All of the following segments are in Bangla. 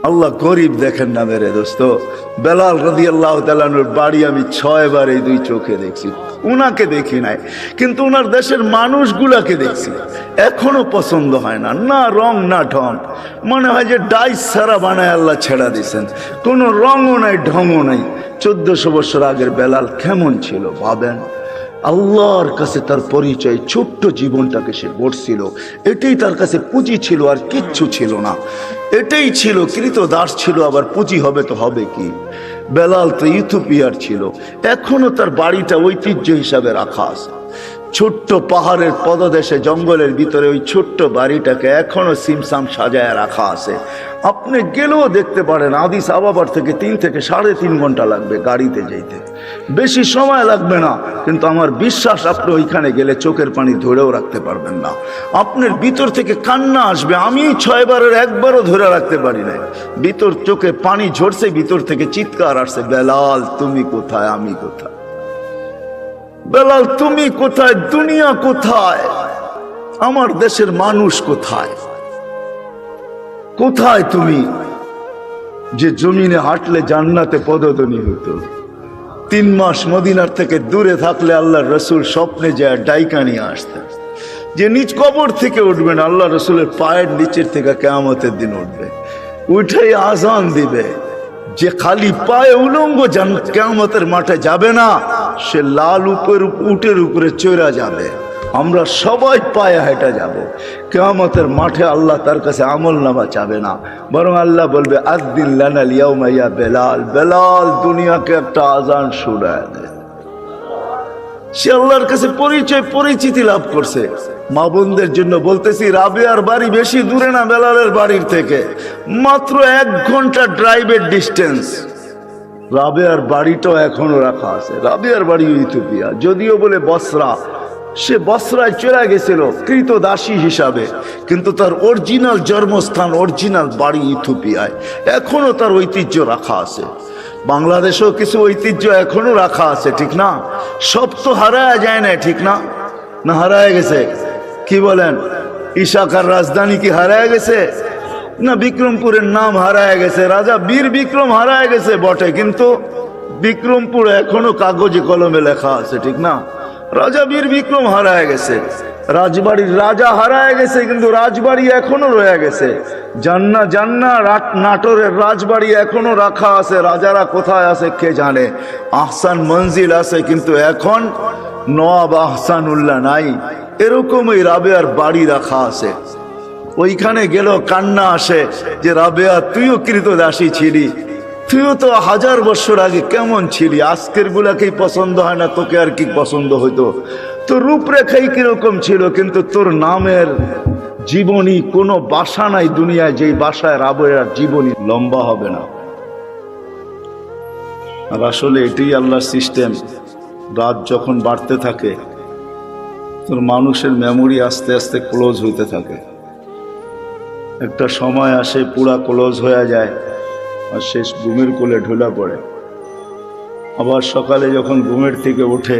আল্লাহ গরিব দেখেন না মেরে দোস্ত। বেলাল রাদিয়াল্লাহু তাআলা আনহুর বাড়ি আমি 6 বার এই দুই চোখে দেখছি। উনাকে দেখি নাই, কিন্তু উনার দেশের মানুষগুলাকে দেখছি। এখনো পছন্দ হয় না, না রং না ঢং। মনে হয় যে ডাইস ছাড়া বানায় আল্লাহ ছেড়া দিয়েছেন, কোনো রঙও নাই ঢংও নাই। 1400 বছর আগের বেলাল কেমন ছিল ভাবেন। আল্লাহর কাছে তার পরিচয়, ছোট্ট জীবনটাকে সে গড়ছিল, এটাই তার কাছে পুঁজি ছিল, আর কিচ্ছু ছিল না। এটাই ছিল, কৃতদাস ছিল, আবার পুঁজি হবে তো হবে কি। বেলাল তো ইথিওপিয়ার ছিল, এখনো তার বাড়িটা ঐতিহ্য হিসাবে রাখা আছে। ছোট্ট পাহাড়ের পদদেশে জঙ্গলের ভিতরে ওই ছোট্ট বাড়িটাকে এখনো সিমসাম সাজায় রাখা আছে। আপনি গেলেও দেখতে পারেন, আদিস আবাবার থেকে 3 থেকে 3.5 ঘন্টা লাগবে গাড়িতে যেতে, বেশি সময় লাগবে না। কিন্তু আমার বিশ্বাস আপনি ওইখানে গেলে চোখের পানি ধরেও রাখতে পারবেন না, আপনার ভিতর থেকে কান্না আসবে। আমি 6 বারের একবারও ধরে রাখতে পারি না, ভিতর চোখে পানি ঝরছে, ভিতর থেকে চিৎকার আসছে, বেলাল তুমি কোথায়, আমি কোথায়, বেলাল তুমি কোথায়, দুনিয়া কোথায়, আমার দেশের মানুষ কোথায়, কোথায় তুমি যে জমিনে হাঁটলে জান্নাতে পদধ্বনি হতো। 3 মাস মদিনার থেকে দূরে থাকলে আল্লাহর রসুল স্বপ্নে যায় ডাইকা নিয়ে আসতেন, যে নিজ কবর থেকে উঠবেন, আল্লাহ রসুলের পায়ের নিচের থেকে কিয়ামতের দিন উঠবে, উঠেই আজান দিবে। যে খালি পায়ে উলঙ্গ কিয়ামতের মাঠে যাবে না, সে লাল উটের উপরে চড়া যাবে। আমরা সবাই পায়ে হেঁটে যাব কিয়ামতের মাঠে। আল্লাহ তার কাছে আমলনামা চাবে না, বরং আল্লাহ বলবে আযদিন লানাল ইয়াউমা ইয়া বেলাল, বেলাল দুনিয়াকে একটা আজান শোনায় দে। সে আল্লাহর কাছে পরিচিতি লাভ করছে। মা বোনদের জন্য বলতেছি, রাবেয়ার বাড়ি বেশি দূরে না বেলালের বাড়ির থেকে, মাত্র 1 ঘন্টা ড্রাইভের ডিস্টেন্স। রাবেয়ার বাড়িটাও এখনো রাখা আছে। রাবেয়ার বাড়ি ইথিওপিয়া, যদিও বলে বসরা, সে বসরায় চলে গেছিল কৃতদাসী হিসাবে, কিন্তু তার অরিজিনাল জন্মস্থান, অরিজিনাল বাড়ি ইথিওপিয়ায়। এখনো তার ঐতিহ্য রাখা আছে। বাংলাদেশেও কিছু ঐতিহ্য এখনো রাখা আছে, ঠিক না? সব তো হারায় যায় না, ঠিক না? না হারায় গেছে? কি বলেন, ইশাকার রাজধানী কি হারায় গেছে? না, বিক্রমপুরের নাম হারায় গেছে, রাজা বীর বিক্রম হারায় গেছে বটে, কিন্তু বিক্রমপুর এখনো কাগজে কলমে লেখা আছে, ঠিক না? রাজা বীর বিক্রম হারায় গেছে, রাজবাড়ির রাজা হারায় গেছে, কিন্তু রাজবাড়ি এখনো রয়ে গেছে। জান্না নাটোরের রাজবাড়ি এখনো রাখা আছে, রাজারা কোথায় আছে কে জানে। আহসান মঞ্জিল আছে, কিন্তু এখন নওয়াব আহসানুল্লাহ নাই। এরকমই রাবেয়ার বাড়ি রাখা আছে। ওইখানে গেল কান্না আসে যে রাবেয়া তুইও কৃতদাসী ছিলি, তুইও তো 1000 বছর আগে কেমন ছিলি, আজকের গুলাকেই পছন্দ হয় না, তোকে আর কি পছন্দ হইতো? তোর রূপরেখাই কিরকম ছিল, কিন্তু তোর নামের জীবনী কোনো বাসা নাই দুনিয়ায় যেই বাসায় রাবেয়ার জীবনী লম্বা হবে না। আর আসলে এটাই আল্লাহর সিস্টেম। রাত যখন বাড়তে থাকে, তোর মানুষের মেমোরি আস্তে আস্তে ক্লোজ হইতে থাকে। একটা সময় আসে পুরা ক্লোজ হয়ে যায়, আর শেষ ঘুমের কোলে ঢোলা পড়ে। আবার সকালে যখন ঘুমের থেকে ওঠে,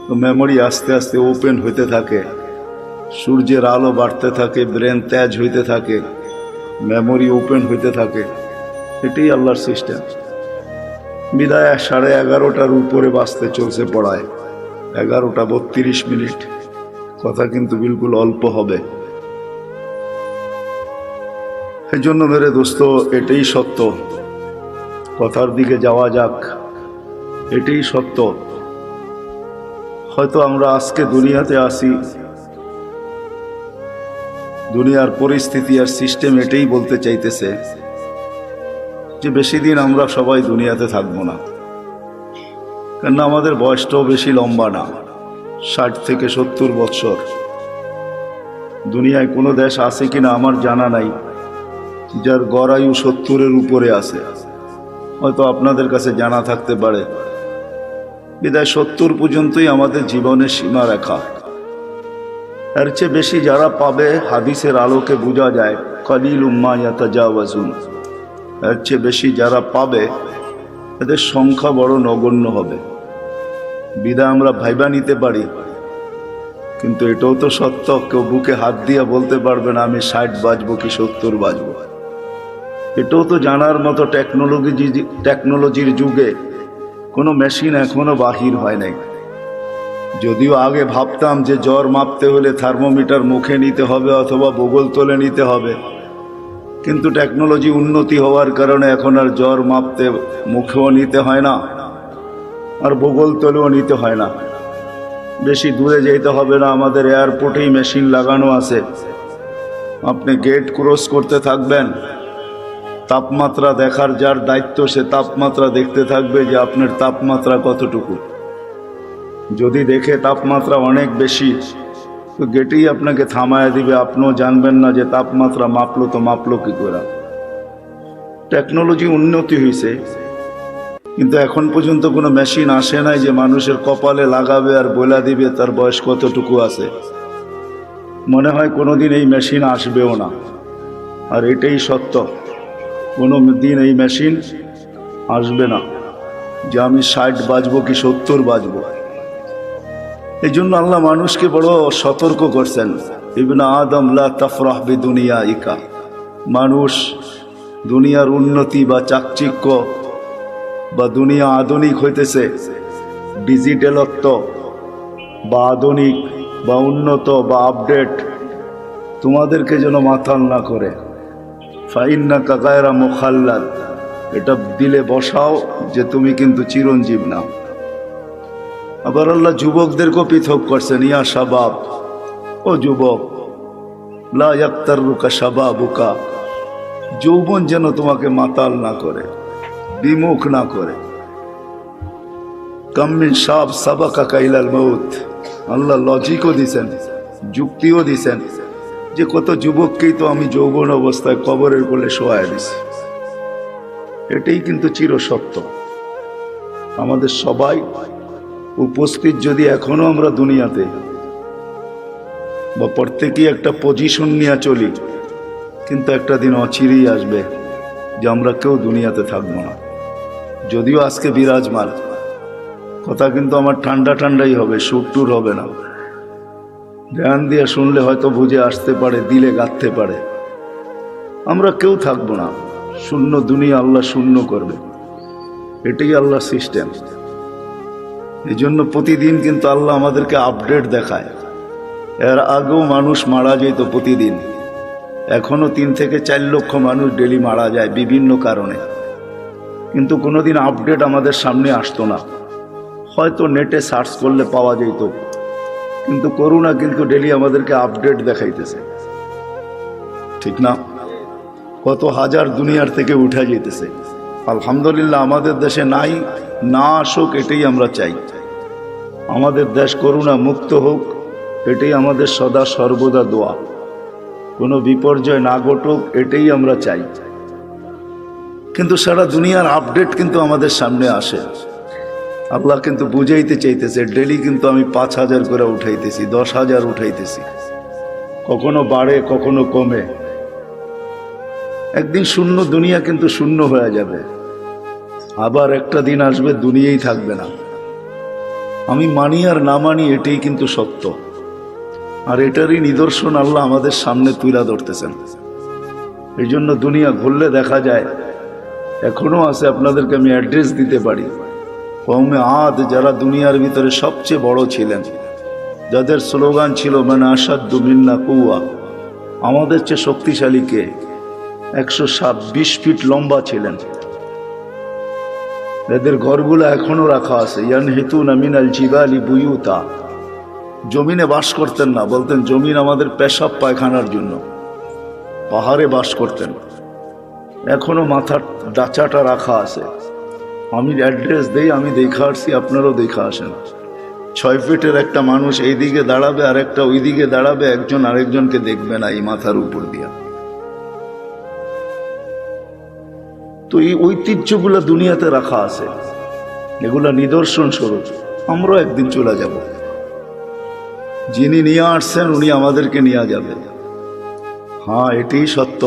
তো মেমোরি আস্তে আস্তে ওপেন হইতে থাকে, সূর্যের আলো বাড়তে থাকে, ব্রেন তেজ হইতে থাকে, মেমোরি ওপেন হইতে থাকে। এটাই আল্লাহর সিস্টেম। বিদায় 11:30টার উপরে বাঁচতে চলছে পড়ায়, 11:32। কথা কিন্তু বিলকুল অল্প হবে। এই জন্য মেরে দোস্ত, এটাই সত্য। কথার দিকে যাওয়া যাক। এটাই সত্য। হয়তো আমরা আজকে দুনিয়াতে আসি, দুনিয়ার পরিস্থিতি আর সিস্টেম এটাই বলতে চাইতেছে যে বেশি দিন আমরা সবাই দুনিয়াতে থাকবো না। কেননা আমাদের বয়সটাও বেশি লম্বা না, 60 থেকে 70 বছর। দুনিয়ায় কোনো দেশ আছে কিনা আমার জানা নাই যার গড় আয়ু 70-এর উপরে আছে। হয়তো আপনাদের কাছে জানা থাকতে পারে। বিদায় 70 পর্যন্তই আমাদের জীবনের সীমারেখা। এর চেয়ে বেশি যারা পাবে, হাদিসের আলোকে বোঝা যায় কলিলুম মা ইয়াতাজাওয়াজুন। এর চেয়ে বেশি যারা পাবে, এদের সংখ্যা বড় নগণ্য হবে। বিদায় আমরা ভাইবা নিতে পারি, কিন্তু এটাও তো সত্য, কেউ বুকে হাত দিয়ে বলতে পারবে না আমি 60 বাজবো কি 70 বাজবো। এটাও তো জানার মতো টেকনোলজির যুগে কোনো মেশিন এখনো বাহির হয় নাই। যদিও আগে ভাবতাম যে জ্বর মাপতে হলে থার্মোমিটার মুখে নিতে হবে অথবা বগল তলে নিতে হবে, কিন্তু টেকনোলজি উন্নতি হওয়ার কারণে এখন আর জ্বর মাপতে মুখেও নিতে হয় না, আর বগল তলেও নিতে হয় না। বেশি দূরে যেতে হবে না, আমাদের এয়ারপোর্টেই মেশিন লাগানো আছে। আপনি গেট ক্রস করতে থাকবেন, তাপমাত্রা দেখার যার দায়িত্ব সে তাপমাত্রা দেখতে থাকবে যে আপনার তাপমাত্রা কতটুকু। যদি দেখে তাপমাত্রা অনেক বেশি, তো গেটেই আপনাকে থামায় দিবে, আপনিও জানবেন না যে তাপমাত্রা মাপলো তো মাপলো কি করে। টেকনোলজি উন্নতি হয়েছে, কিন্তু এখন পর্যন্ত কোনো মেশিন আসে নাই যে মানুষের কপালে লাগাবে আর বলে দিবে তার বয়স কতটুকু আছে। মনে হয় কোনোদিন এই মেশিন আসবেও না, আর এটাই সত্য। কোনো দিন এই মেশিন আসবে না যে আমি 60 বাজবো কি 70 বাজবো। এই জন্য আল্লাহ মানুষকে বড় সতর্ক করছেন, ইবনে আদম লা তাফরাহ বিদুনিয়াইকা। মানুষ দুনিয়ার উন্নতি বা চাকচিক্য বা দুনিয়া আধুনিক হইতেছে, ডিজিটালত্ব বা আধুনিক বা উন্নত বা আপডেট তোমাদেরকে যেন মাতাল না করে। ফাইন্নাকা গায়রা মুখাল্লাদ, এটা দিলে বসাও যে তুমি কিন্তু চিরঞ্জীব না। আবার আল্লাহ যুবকদেরকেও পৃথক করছেন, ইয়া শাবাব, ও যুবক, লা ইয়াক্তাররুকা শাবাবুকা, যৌবন যেন তোমাকে মাতাল না করে, বিমুখ না করে। কাম মিন শাব সাবাকাকা ইলাল মউত, আল্লাহ লজিকও দিছেন, যুক্তিও দিছেন যে কত যুবককেই তো আমি যৌবন অবস্থায় কবরের কোলে শোয়ায় দিছি। এটাই কিন্তু চিরসত্য। আমাদের সবাই উপস্থিত যদি এখনো আমরা দুনিয়াতে বা প্রত্যেকেই একটা পজিশন নিয়ে চলি, কিন্তু একটা দিন অচিরেই আসবে যে আমরা কেউ দুনিয়াতে থাকবো না। যদিও আজকে বিরাজমান কথা, কিন্তু আমার ঠান্ডা ঠান্ডাই হবে, সুরটুর হবে না। ধ্যান দিয়ে শুনলে হয়তো বুঝে আসতে পারে, দিলে গাঁথতে পারে। আমরা কেউ থাকবো না, শূন্য দুনিয়া আল্লাহ শূন্য করবে, এটাই আল্লাহর সিস্টেম। এই জন্য প্রতিদিন কিন্তু আল্লাহ আমাদেরকে আপডেট দেখায়। এর আগেও মানুষ মারা যেত প্রতিদিন, এখনো 3 থেকে 4 লক্ষ মানুষ ডেলি মারা যায় বিভিন্ন কারণে, কিন্তু কোনোদিন আপডেট আমাদের সামনে আসতো না। হয়তো নেটে সার্চ করলে পাওয়া যেত, কিন্তু করোনা কিন্তু ডেলি আমাদেরকে আপডেট দেখাইতেছে, ঠিক না? কত হাজার দুনিয়ার থেকে উঠে যেতেছে। আলহামদুলিল্লাহ আমাদের দেশে নাই, না আসুক এটাই আমরা চাই। আমাদের দেশ করোনা মুক্ত হোক, এটাই আমাদের সদা সর্বদা দোয়া। কোনো বিপর্যয় না ঘটুক, এটাই আমরা চাই। কিন্তু সারা দুনিয়ার আপডেট কিন্তু আমাদের সামনে আসে। আল্লাহ কিন্তু বুঝাইতে চাইতেছে, ডেলি কিন্তু আমি 5,000 করে উঠাইতেছি, 10,000 উঠাইতেছি, কখনো বাড়ে কখনো কমে। একদিন শূন্য দুনিয়া কিন্তু শূন্য হয়ে যাবে, আবার একটা দিন আসবে দুনিয়াই থাকবে না। আমি মানি আর না মানি, এটাই কিন্তু সত্য। আর এটারই নিদর্শন আল্লাহ আমাদের সামনে তুলে ধরতেছেন। এই জন্য দুনিয়া ঘুরলে দেখা যায় এখনো আছে। আপনাদেরকে আমি অ্যাড্রেস দিতে পারি। কওমে আদ যারা দুনিয়ার ভিতরে সবচেয়ে বড় ছিলেন, যাদের স্লোগান ছিল মানে আসাদ্দু মিন্না কুওয়া, আমাদের চেয়ে শক্তিশালী কে? 120 ফিট লম্বা ছিলেন। এদের ঘরগুলো এখনো রাখা আছে। ইয়ানহিতুনা মিনাল জিবালি বুয়ুতা, জমিনে বাস করতেন না, বলতেন জমিন আমাদের পেশাব পায়খানার জন্য। পাহাড়ে বাস করতেন, এখনো মাথার ডাচাটা রাখা আছে। আমি অ্যাড্রেস দেই, আমি দেখা আসছি, আপনারাও দেখা আসেন। 6 ফিটের একটা মানুষ এইদিকে দাঁড়াবে আর একটা ওইদিকে দাঁড়াবে, একজন আরেকজনকে দেখবে না এই মাথার উপর দিয়া। তো এই ঐতিহ্যগুলো দুনিয়াতে রাখা আছে, এগুলা নিদর্শন স্বরূপ। আমরাও একদিন চলে যাব, যিনি নিয়ে আসছেন উনি আমাদেরকে নিয়ে যাবে। হ্যাঁ, এটাই সত্য।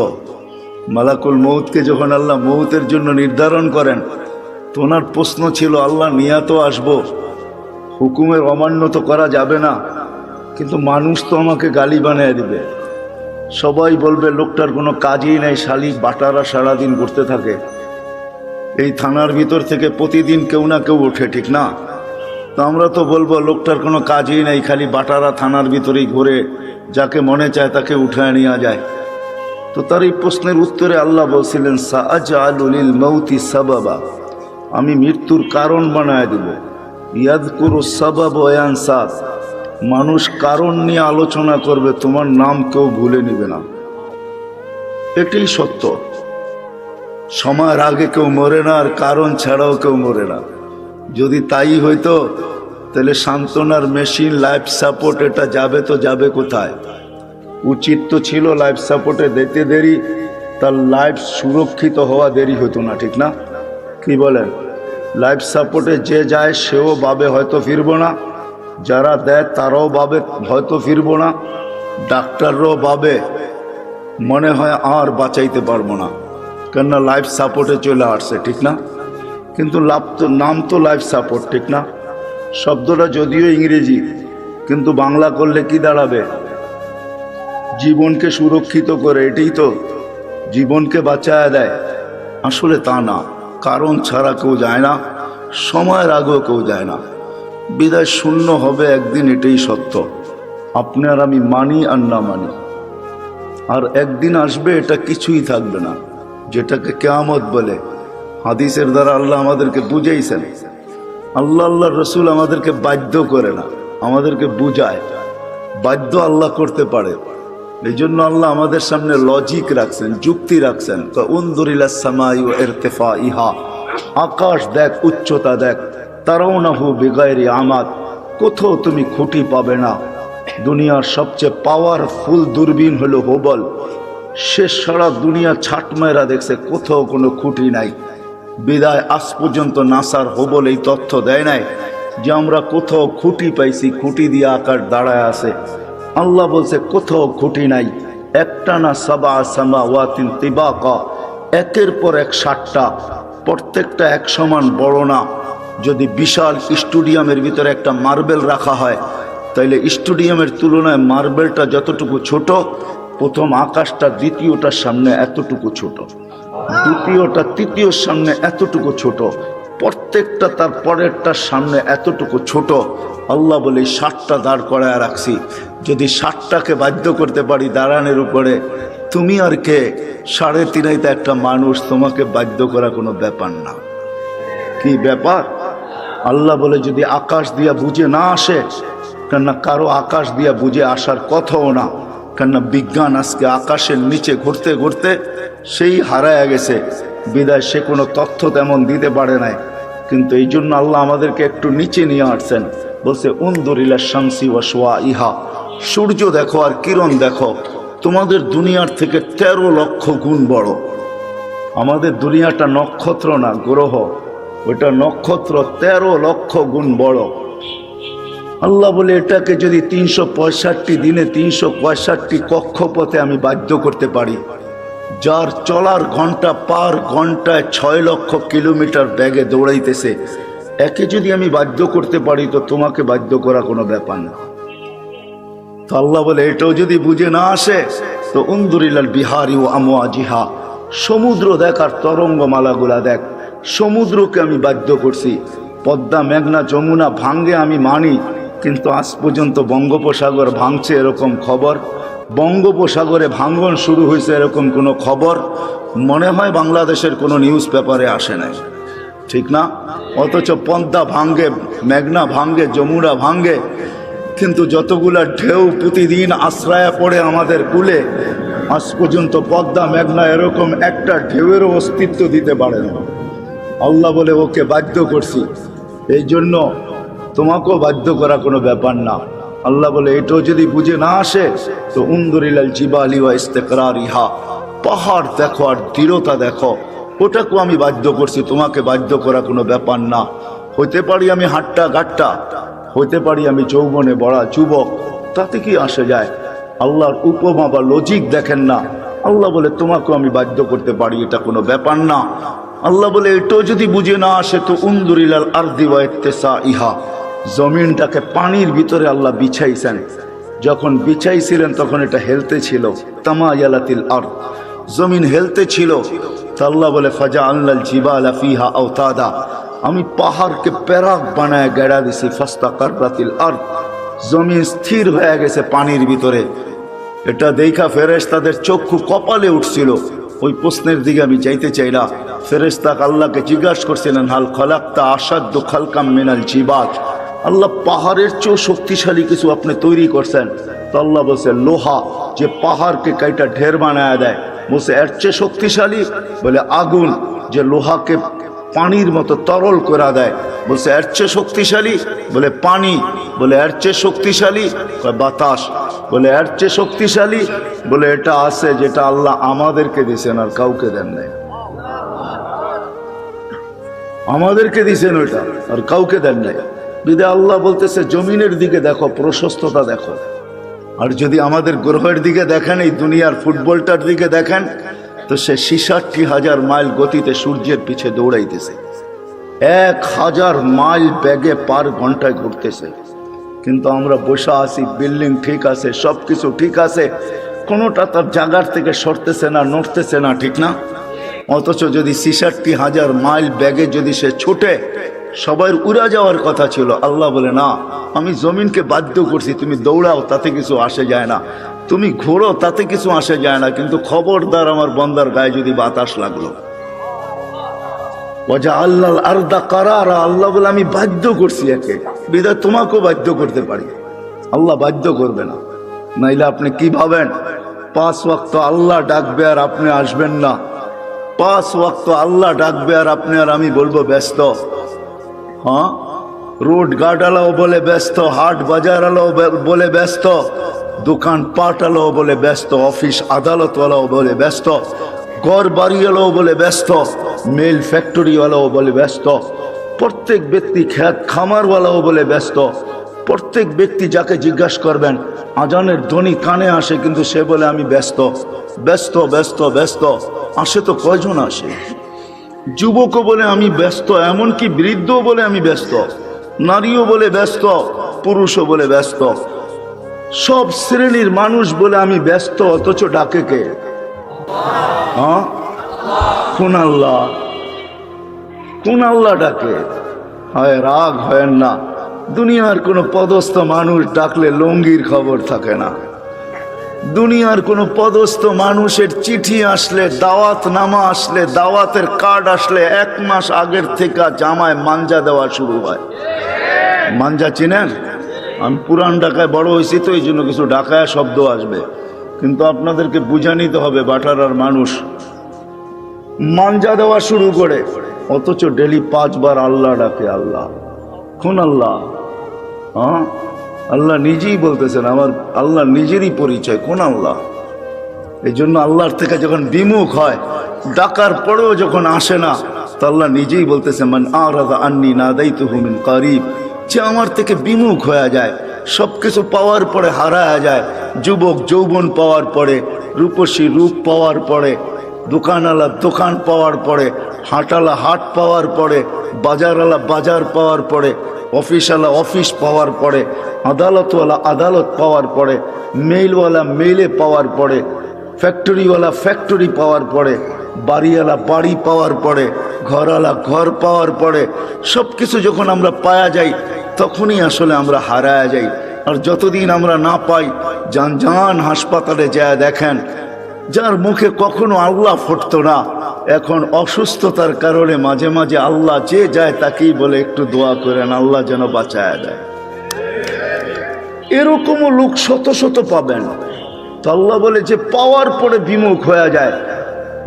মালাকুল মউতকে যখন আল্লাহ মউতের জন্য নির্ধারণ করেন, তো ওনার প্রশ্ন ছিল, আল্লাহ নিয়া তো আসবো, হুকুমের অমান্য তো করা যাবে না, কিন্তু মানুষ তো আমাকে গালি বানিয়ে দিবে, সবাই বলবে লোকটার কোনো কাজই নেই, শালি বাটারা সারাদিন ঘুরতে থাকে। এই থানার ভিতর থেকে প্রতিদিন কেউ না কেউ ওঠে, ঠিক না? তো আমরা তো বলবো লোকটার কোনো কাজই নেই, খালি বাটারা থানার ভিতরেই ঘুরে, যাকে মনে চায় তাকে উঠায় নেওয়া যায়। তো তার এই প্রশ্নের উত্তরে আল্লাহ বলছিলেন, সাআজআলু লিল মাউতি সাবাবা, আমি মৃত্যুর কারণ বানায় দেব। ইয়াযকুরু সাবাব ওয়া ইয়ানসা, মানুষ কারণ নিয়ে আলোচনা করবে, তোমার নাম কেউ ভুলে নেবে না। এটাই সত্য। সময়ের আগে কেউ মরে না, আর কারণ ছাড়াও কেউ মরে না। যদি তাই হইতো তাহলে সান্ত্বনার মেশিন, লাইফ সাপোর্ট, এটা যাবে তো যাবে কোথায়? উচিত তো ছিল লাইফ সাপোর্টে দিতে দেরি, তার লাইফ সুরক্ষিত হওয়া দেরি হতো না, ঠিক না? কি বলেন? লাইফ সাপোর্টে যে যায় সেও ভাবে হয়তো ফিরবো না, যারা দেয় তারাও ভাবে হয়তো ফিরবো না, ডাক্তাররাও ভাবে মনে হয় আর বাঁচাইতে পারবো না, কেননা লাইফ সাপোর্টে চলে আসছে, ঠিক না? কিন্তু নাম তো লাইফ সাপোর্ট, ঠিক না? শব্দটা যদিও ইংরেজি, কিন্তু বাংলা করলে কি দাঁড়াবে? জীবনকে সুরক্ষিত করে, এটাই তো, জীবনকে বাঁচায় দেয়। আসলে তা না, কারণ ছাড়া কেউ যায় না, সময়ের আগেও কেউ যায় না। বিদায় শূন্য হবে একদিন, এটাই সত্য। আপনি আর আমি মানি আর না মানি, আর একদিন আসবে এটা কিছুই থাকবে না, যেটাকে কিয়ামত বলে। হাদিসের দ্বারা আল্লাহ আমাদেরকে বুঝাইছেন। আল্লাহর রসুল আমাদেরকে বাধ্য করে না, আমাদেরকে বুঝায়। বাধ্য আল্লাহ করতে পারে, এই জন্য আল্লাহ আমাদের সামনে লজিক রাখছেন, যুক্তি রাখছেন। উনজুরিলাস সামাই ওয়া ইরতিফাইহা, আকাশ দেখ, উচ্চতা দেখ। তারাউনাহু বিগাইরি আমাদ, কোথাও তুমি খুঁটি পাবে না। দুনিয়ার সবচেয়ে পাওয়ারফুল দূরবীন হলো হুবল, সে সারা দুনিয়া ছাট মেরা দেখছে, কোথাও কোনো খুঁটি নাই। বিদায় আজ পর্যন্ত নাসার হুবল এই তথ্য দেয় নাই যে আমরা কোথাও খুঁটি পাইছি, খুঁটি দিয়ে আকাশ দাঁড়ায় আছে। আল্লাহ বলছে কোথাও খুঁটি নাই। একটা না সাবা সামাওয়াতিন তিবাকা, একের পর এক 7টা, প্রত্যেকটা এক সমান বড় না। যদি বিশাল স্টেডিয়ামের ভিতরে একটা মার্বেল রাখা হয়, তাইলে স্টেডিয়ামের তুলনায় মার্বেলটা যতটুকু ছোট, প্রথম আকাশটা দ্বিতীয়টার সামনে এতটুকু ছোট, দ্বিতীয়টা তৃতীয়র সামনে এতটুকু ছোট, প্রত্যেকটা তার পরেরটার সামনে এতটুকু ছোট। আল্লাহ বলে 7টা দাঁড় করায় রাখছি, যদি 7টাকে বাধ্য করতে পারি দাঁড়ানোর উপরে, তুমি আর কে? 3.5 একটা মানুষ, তোমাকে বাধ্য করা কোনো ব্যাপার না। কি ব্যাপার? আল্লাহ বলে যদি আকাশ দিয়া বুঝে না আসে, কেননা কারো আকাশ দিয়া বুঝে আসার কথাও না, কেননা বিজ্ঞান আজকে আকাশের নিচে ঘুরতে ঘুরতে সেই হারায় গেছে। বিদায় সে কোনো তথ্য তেমন দিতে পারে নাই। কিন্তু এই জন্য আল্লাহ আমাদেরকে একটু নিচে নিয়ে আসছেন। বলছে উনদুরিলা শামসি ওয়া শুআইহা, সূর্য দেখো আর কিরণ দেখো, তোমাদের দুনিয়ার থেকে 13 লক্ষ গুণ বড়। আমাদের দুনিয়াটা নক্ষত্র না, গ্রহ, ওইটা নক্ষত্র 13 লক্ষ গুণ বড়। আল্লাহ বলে এটাকে যদি 365 দিনে 365 কক্ষপথে আমি বাধ্য করতে পারি, যার চলার ঘন্টা পার ঘন্টায় 6 লক্ষ কিলোমিটার বেগে দৌড়াইতেছে, একে যদি আমি বাধ্য করতে পারি, তো তোমাকে বাধ্য করা কোনো ব্যাপার না। তো আল্লাহ বলে এটাও যদি বুঝে না আসে, তো উনদুরিলাল বিহারি ও আমওয়াজিহা, সমুদ্র দেখ আর তরঙ্গমালাগুলা দেখ। সমুদ্রকে আমি বাধ্য করছি। পদ্মা, মেঘনা, যমুনা ভাঙ্গে আমি মানি, কিন্তু আজ পর্যন্ত বঙ্গোপসাগর ভাঙছে এরকম খবর, বঙ্গোপসাগরে ভাঙ্গন শুরু হয়েছে এরকম কোনো খবর মনে হয় বাংলাদেশের কোনো নিউজ পেপারে আসে নাই, ঠিক না? অথচ পদ্মা ভাঙ্গে, মেঘনা ভাঙ্গে, যমুনা ভাঙ্গে, কিন্তু যতগুলা ঢেউ প্রতিদিন আশ্রয় পড়ে আমাদের কূলে, আজ পর্যন্ত পদ্মা, মেঘনা এরকম একটা ঢেউয়েরও অস্তিত্ব দিতে পারে না। আল্লাহ বলে ওকে বাধ্য করছি, এই জন্য তোমাকেও বাধ্য করা কোনো ব্যাপার না। আল্লাহ বলে এটাও যদি বুঝে না আসে, তো উনদুরিলাল জিবালি ওয়া ইস্তিকরারিহা, পাহাড় দেখো আর দৃঢ়তা দেখো, ওটাকেও আমি বাধ্য করছি, তোমাকে বাধ্য করা কোনো ব্যাপার না। হইতে পারি আমি হাট্টা গাট্টা, হইতে পারি আমি যৌবনে বড়া যুবক, তাতে কি আসে যায়? আল্লাহর উপমা বা লজিক দেখেন না। আল্লাহ বলে তোমাকেও আমি বাধ্য করতে পারি, এটা কোনো ব্যাপার না। আল্লাহ বলে এটাও যদি বুঝে না আসে, তো উনদুরিলাল আরদি ওয়া ইত্তিসাইহা, জমিনটাকে পানির ভিতরে আল্লাহ বিছাইছেন। যখন বিছাইছিলেন তখন এটা হেলতে ছিল, তামায়ালাতিল আরদ, জমিন হেলতে ছিল। তা আল্লাহ বলে ফাজআলনাল জিবালা ফিহা আওতাদা, আমি পাহাড়কে প্যারাক বানায় গেড়া দিছি, ফাস্তাকাররাতিল আরদ, জমিন স্থির হয়ে গেছে পানির ভিতরে। এটা দেখা ফেরেশতাদের চক্ষু কপালে উঠছিল। ওই প্রশ্নের দিকে আমি যাইতে চাই না। ফেরেশতা আল্লাহকে জিজ্ঞাসা করছিলেন, হাল খালাক্তা আসাদ্দু খালকাম মিনাল জিবাল, আল্লাহ পাহাড়ের চেয়েও শক্তিশালী কিছু আপনি তৈরি করছেন। তো আল্লাহ বলছে লোহা, যে পাহাড়কে কাইটা ঢের বানায় দেয়, বলছে এর চেয়ে শক্তিশালী? বলে আগুন, যে লোহাকে পানির মতো তরল করে দেয়, বলছে এর চেয়ে শক্তিশালী? বলে পানি। বলে এর চেয়ে শক্তিশালী? বাতাস। বলে এর চেয়ে শক্তিশালী? বলে এটা আছে যেটা আল্লাহ আমাদেরকে দিয়েছেন আর কাউকে দেন নাই। আমাদেরকে দিয়েছেন ওইটা আর কাউকে দেন নাই। বিদে আল্লাহ বলতেছে জমিনের দিকে দেখো, প্রশস্ততা দেখো। আর যদি আমাদের গ্রহের দিকে দেখেন, এই দুনিয়ার ফুটবলটার দিকে দেখেন, তো সে 66,000 মাইল গতিতে সূর্যের পিছে দৌড়াইতেছে, 1000 মাইল বেগে পার ঘন্টায় ঘুরতেছে। কিন্তু আমরা বসে আছি, বিল্ডিং ঠিক আছে, সব কিছু ঠিক আছে, কোনোটা তার জায়গার থেকে সরতেছে না, নড়তেছে না, ঠিক না? অথচ যদি 66,000 মাইল ব্যাগে যদি সে ছুটে, সবাই উড়া যাওয়ার কথা ছিল। আল্লাহ বলে না, আমি জমিনকে বাধ্য করছি, তুমি দৌড়াও, তাতে কিছু আসে যায় না, তুমি ঘোরো, তাতে কিছু আসে যায় না, কিন্তু খবরদার আমার বন্দার গায়ে যদি বাতাস লাগলো। ওয়াজআলনাল আরদা কারারা, আল্লাহ বলে আমি বাধ্য করছি একে, বিধায় তোমাকেও বাধ্য করতে পারি। আল্লাহ বাধ্য করবে না, নাইলে আপনি কি ভাবেন 5 ওয়াক্ত আল্লাহ ডাকবে আর আপনি আসবেন না? 5 ওয়াক্ত আল্লাহ ডাকবে আর আপনি আর আমি বলবো ব্যস্ত? হ্যাঁ, রোড গার্ডওয়ালাও বলে ব্যস্ত, হাট বাজারওয়ালাও বলে ব্যস্ত, দোকান পাটওয়ালাও বলে ব্যস্ত, অফিস আদালতওয়ালাও বলে ব্যস্ত, ঘর বাড়িওয়ালাও বলে ব্যস্ত, মেল ফ্যাক্টরিওয়ালাও বলে ব্যস্ত, প্রত্যেক ব্যক্তি খ্যাত খামারওয়ালাও বলে ব্যস্ত। প্রত্যেক ব্যক্তি যাকে জিজ্ঞাসা করবেন, আজানের ধ্বনি কানে আসে, কিন্তু সে বলে আমি ব্যস্ত, ব্যস্ত, ব্যস্ত, ব্যস্ত। আসে তো কয়জন আসে? যুবকও বলে আমি ব্যস্ত, এমনকি বৃদ্ধও বলে আমি ব্যস্ত, নারীও বলে ব্যস্ত, পুরুষও বলে ব্যস্ত, সব শ্রেণীর মানুষ বলে আমি ব্যস্ত। অথচ ডাকে কে? হ্যাঁ, কোন আল্লাহ? কোন আল্লাহ ডাকে? হয় রাগ হয় না, দুনিয়ার কোনো পদস্থ মানুষ ডাকলে লঙ্গির খবর থাকে না। দুনিয়ার কোনো পদস্থ মানুষের চিঠি আসলে, দাওয়াত নামা আসলে, দাওয়াতের কার্ড আসলে 1 মাস আগের থেকে জামায় মাঞ্জা দেওয়া শুরু হয়। মাঞ্জা চিনেন? আমি পুরান ঢাকায় বড় হয়েছি তো এই জন্য কিছু ঢাকায় শব্দ আসবে, কিন্তু আপনাদেরকে বুঝা নিতে হবে, বাটারার মানুষ মাঞ্জা দেওয়া শুরু করে। অথচ ডেলি 5 বার আল্লাহ ডাকে। আল্লাহ, কোন আল্লাহ? হ্যাঁ, আল্লাহ নিজেই বলতেছেন, আমার আল্লাহ নিজেরই পরিচয়, কোন আল্লাহ? এই জন্য আল্লাহর থেকে যখন বিমুখ হয়, ডাকার পরেও যখন আসে না, তো আল্লাহ নিজেই বলতেছে মান আরাদা আন্নি নাদাইতুহু মিন কারিব, যে আমার থেকে বিমুখ হয়ে যায়, সব কিছু পাওয়ার পরে হারায়া যায়, যুবক যৌবন পাওয়ার পরে, রূপসী রূপ পাওয়ার পরে, দোকানওয়ালা দোকান পাওয়ার পরে, হাটওয়ালা হাট পাওয়ার পরে, বাজারওয়ালা বাজার পাওয়ার পরে, অফিসওয়ালা অফিস পাওয়ার পরে, আদালতওয়ালা আদালত পাওয়ার পরে, মেইলওয়ালা মেইলে পাওয়ার পরে, ফ্যাক্টরিওয়ালা ফ্যাক্টরি পাওয়ার পরে, বাড়িওয়ালা বাড়ি পাওয়ার পরে, ঘরওয়ালা ঘর পাওয়ার পরে, সব কিছু যখন আমরা পাওয়া যাই, তখনই আসলে আমরা হারায়া যাই। আর যতদিন আমরা না পাই, যান হাসপাতালে যায় দেখেন, যার মুখে কখনো আল্লাহ ফুটতো না, এখন অসুস্থতার কারণে মাঝে মাঝে আল্লাহ যে যায় তাকেই বলে একটু দোয়া করেন, আল্লাহ যেন বাঁচায় দেয়। এরকমও লোক শত শত পাবেন। তো আল্লাহ বলে যে পাওয়ার পরে বিমুখ হয়ে যায়,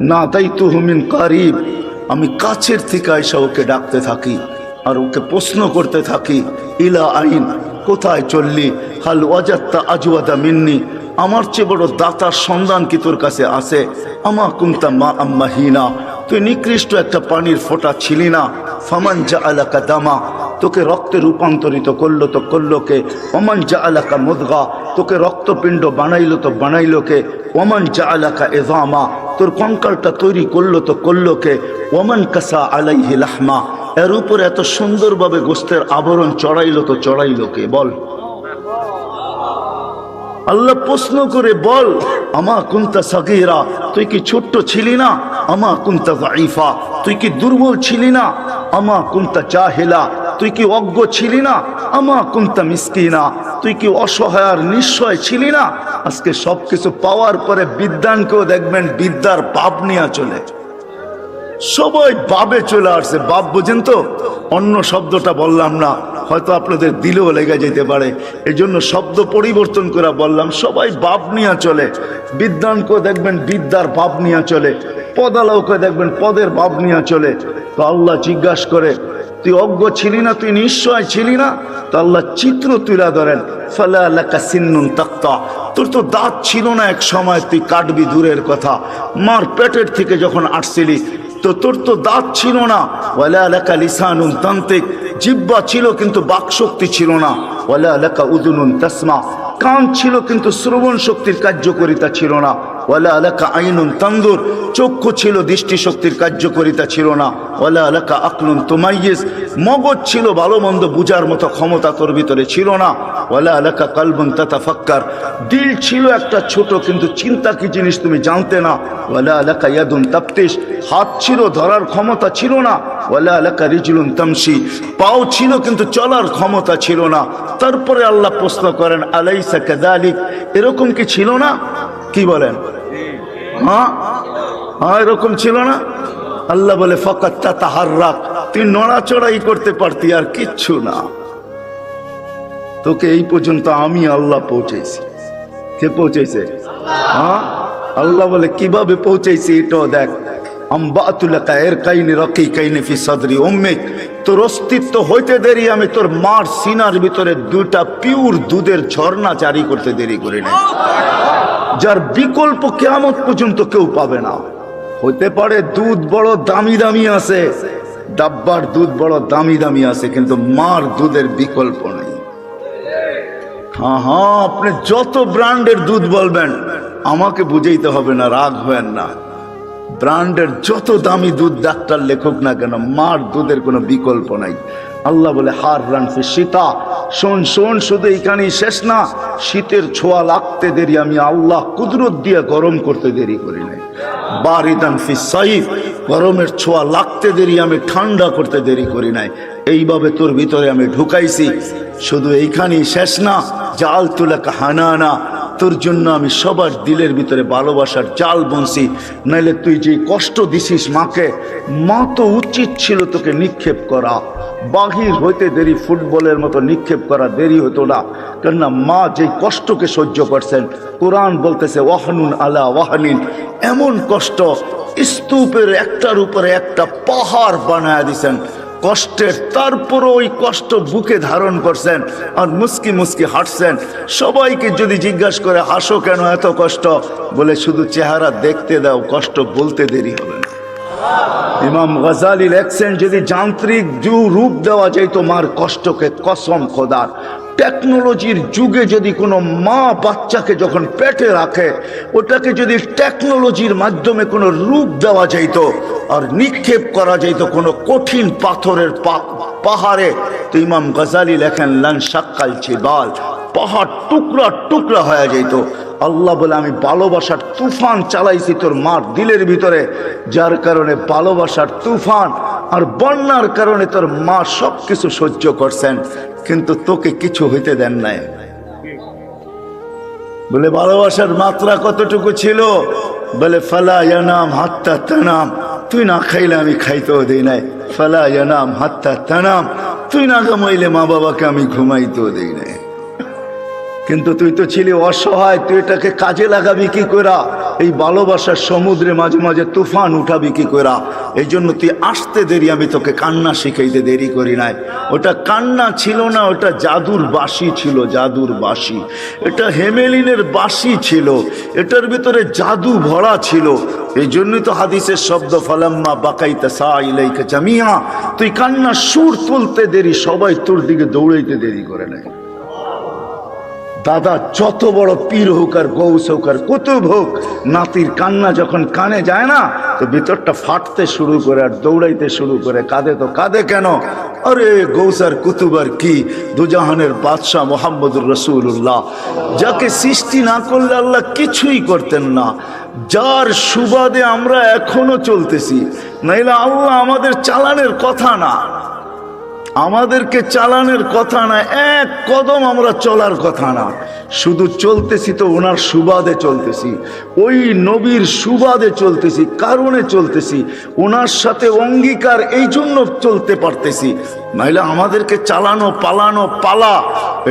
না তাই তো হুমিন কারিব, আমি কাছের থেকে আইসা ওকে ডাকতে থাকি আর ওকে প্রশ্ন করতে থাকি, ইলা আইন, কোথায় চললি? হাল ওয়াজাত্তা আজওয়াদা মিন্নি, আমার চেয়ে বড় দাতার সন্ধান কি তোর কাছে আছে? আমা কুনতা মা আম্মাহিনা, তুই নিকৃষ্ট একটা পানির ফোঁটা ছিলি না? ফামান জাআলাকা দামা, তোকে রক্তে রূপান্তরিত করলো তো করলো কে? ওমান জাআলাকা মুদগা, তোকে রক্তপিণ্ড বানাইলো তো বানাইলো কে? ওমান জাআলাকা ইযামা, তোর কঙ্কালটা তৈরি করলো তো করলো কে? ওমান কাসা আলাইহি লাহমা, এর উপর এত সুন্দরভাবে গোস্তের আবরণ চড়াইলো তো চড়াইলো কে? বল। আল্লাহ প্রশ্ন করে বল, আমা কুনতা সাগীরা, তুই কি ছোট্ট ছিলি না? আমা কুনতা যায়ীফা, তুই কি দুর্বল ছিলি না? আমা কুনতা জাহিলা, তুই কি অজ্ঞ ছিলি না? আমা কুনতা মিসকিনা, তুই কি অসহায় আর নিঃস্বয় ছিলি না? আজকে সবকিছু পাওয়ার পরে বিদ্যানকেও দেখবেন বিদ্যার পাপ নিয়ে চলে, সবাই বাবে চলে আসছে। বাপ বুঝেন তো, অন্য শব্দটা বললাম না, হয়তো আপনাদের দিলেও লেগে যেতে পারে, এই জন্য শব্দ পরিবর্তন করে বললাম। সবাই বাপ নিয়ে চলে, বিদ্যানকেও দেখবেন বিদ্যার বাপ নিয়ে চলে, পদালাওকে দেখবেন পদের বাপ নিয়ে চলে। তো আল্লাহ জিজ্ঞাসা করে, তুই অজ্ঞ ছিলি না, তুই নিশ্চয় ছিলি না? তো আল্লাহ চিত্র তুলে ধরেন, ফালা লাকা সিন্নুন তাক্তা, তোর তো দাঁত ছিল না এক সময়, তুই কাটবি দূরের কথা, মার পেটের থেকে যখন আসছিলি তো তোর তো দাঁত ছিল না। ওয়ালা লাকা লিসানুন তান্তিক, জিহ্বা ছিল কিন্তু বাকশক্তি ছিল না। ওয়ালা লাকা উযুনুন তাসমা, কান ছিল কিন্তু শ্রবণ শক্তির কার্যকারিতা ছিল না। ওয়ালা লাকা আইনুন তানদুর, চক্ষু ছিল দৃষ্টি শক্তির কার্যকারিতা ছিল না। ওয়ালা লাকা আকলুন তুমাইয়িজ, মগজ ছিল ভালো মন্দ বুঝার মতো ক্ষমতা তোর ভিতরে ছিল না। ওয়ালা লাকা কলবুন তাতাফাক্কার, দিল ছিল একটা ছোট কিন্তু চিন্তা কি জিনিস তুমি জানতে না। ওয়ালা লাকা ইয়াদুন তাবতিশ, হাত ছিল ধরার ক্ষমতা ছিল না। ওয়ালা লাকা রিজলুন তামশি, পাও ছিল কিন্তু চলার ক্ষমতা ছিল না। তারপরে আল্লাহ প্রশ্ন করেন, আলাইসা কাযালিক, এরকম কি ছিল না? কি বলেন? হ্যাঁ হ্যাঁ, এরকম ছিল না? আল্লাহ বলে, ফাকাত তাতাহাররাক, তুই নড়াচড়াই করতে পারতি, আর কিচ্ছু না। তোকে এই পর্যন্ত আমি আল্লাহ পৌঁছেছি। কে পৌঁছেছে? হ্যাঁ, আল্লাহ বলে কিভাবে পৌঁছেছি এটাও দেখ। আম্বাতুলাকা ইরকাইনি রাকিকাইনি ফি সাদরি উম্মিক, তোর অস্তিত্ব হইতে দেরি আমি তোর মার সিনার ভিতরে দুইটা পিওর দুধের ঝর্ণা জারি করতে দেরি করি না, যার বিকল্প কিয়ামত পর্যন্ত কেউ পাবে না। হতে পারে দুধ বড় দামি দামি আছে, ডাব্বার দুধ বড় দামি দামি আছে, কিন্তু মার দুধের বিকল্প নেই। হ্যাঁ হ্যাঁ, আপনি যত ব্র্যান্ডের দুধ বলবেন আমাকে বুঝাইতে হবে না, রাগ হবেন না। ব্র্যান্ডের যত দামি দুধ ডাক্তার লেখক না কেন, মার দুধের কোনো বিকল্প নাই। আল্লাহ বলে, হার রানফি শীতা, শোন শোন, শুধু এইখানেই শেষ না, শীতের ছোঁয়া লাগতে দেরি আমি আল্লাহ কুদরত দিয়ে গরম করতে দেরি করি নাই। বারিদান ফি সাইফ, গরমের ছোঁয়া লাগতে দেরি আমি ঠান্ডা করতে দেরি করি নাই। এইভাবে তোর ভিতরে আমি ঢুকাইছি। শুধু এইখানেই শেষ না, জাল তুলাকা হানানা, তোর জন্য আমি সবার দিলের ভিতরে ভালোবাসার জাল বুনছি। নাইলে তুই যে কষ্ট দিছিস মাকে, মা তো উচিত ছিল তোকে নিক্ষেপ করা, বাহির হইতে দেরি ফুটবলের মতো নিক্ষেপ করা দেরি হতো না। কেননা মা যে কষ্টকে সহ্য করছেন, কোরআন বলতেছে ওয়াহনুন আলা ওয়াহনিন, এমন কষ্ট স্তূপের একটার উপরে একটা পাহাড় বানায় দিছেন কষ্টের, তারপরও ওই কষ্ট বুকে ধারণ করছেন আর মুস্কি মুস্কি হাঁটছেন। সবাইকে যদি জিজ্ঞাসা করে হাসো কেন এত কষ্ট, বলে শুধু চেহারা দেখতে দাও, কষ্ট বলতে দেরি হবে না। ইমাম গজালি লেখছেন, যদি যান্ত্রিক রূপ দেওয়া যায় তো মার কষ্টকে, কসম খোদার, টেকনোলজির যুগে যদি কোনো মা বাচ্চাকে যখন পেটে রাখে, ওটাকে যদি টেকনোলজির মাধ্যমে কোনো রূপ দেওয়া যাইত আর নিক্ষেপ করা যাইত কোনো কঠিন পাথরের পাহাড়ে, তো ইমাম গজালি লেখেন লান শাক্কাল জিবাল, পাহাড় টুকরা টুকরা হয়ে যাইত। আল্লাহ বলে, আমি ভালোবাসার তুফান চালাইছি তোর মার দিলের ভিতরে, যার কারণে ভালোবাসার তুফান আর বন্যার কারণে তোর মা সব কিছু সহ্য করছেন, কিন্তু তোকে কিছু হইতে দেন নাই। বলে ভালোবাসার মাত্রা কতটুকু ছিল? বলে ফালা ইয়ানাম হাত্তা তানাম, তুই না খাইলে আমি খাইতেও দেই নাই। ফালা ইয়ানাম হাত্তা তানাম, তুই না ঘুমাইলে মা বাবাকে আমি ঘুমাইতেও দেই নাই। কিন্তু তুই তো ছিলি অসহায়, তুই এটাকে কাজে লাগাবি কি করা? এই ভালোবাসার সমুদ্রে মাঝে মাঝে তুফান উঠাবি কি করা? এই জন্য তুই আসতে দেরি, আমি তোকে কান্না শিখাইতে দেরি করি নাই। ওটা কান্না ছিল না, ওটা জাদুর বাঁশি ছিল, জাদুর বাঁশি। এটা হেমেলিনের বাঁশি ছিল, এটার ভিতরে জাদু ভরা ছিল। এই জন্যই তো হাদিসের শব্দ ফালাম্মা বাকাইতা সা ইলাইকা জামিয়া, তুই কান্নার সুর তুলতে দেরি, সবাই তোর দিকে দৌড়াইতে দেরি করে নাই। দাদা যত বড় পীর হোক আর গৌস হোক আর কুতুব হোক, নাতির কান্না যখন কানে যায় না, তো ভিতরটা ফাটতে শুরু করে আর দৌড়াইতে শুরু করে। কাঁদে তো কাঁদে কেন? আরে গৌসার কুতুবার কি দুজাহানের বাদশাহ মোহাম্মদুর রসুল্লাহ, যাকে সৃষ্টি না করলে আল্লাহ কিছুই করতেন না, যার সুবাদে আমরা এখনো চলতেছি। নাইলে আল্লাহ আমাদের চালানের কথা না, আমাদেরকে চালানের কথা না, এক কদম আমরা চলার কথা না, শুধু চলতেছি তো ওনার সুবাদে চলতেছি, ওই নবীর সুবাদে চলতেছি, কারণে চলতেছি, ওনার সাথে অঙ্গীকার, এই জন্য চলতে পারতেছি। নাইলে আমাদেরকে চালানো পালানো পালা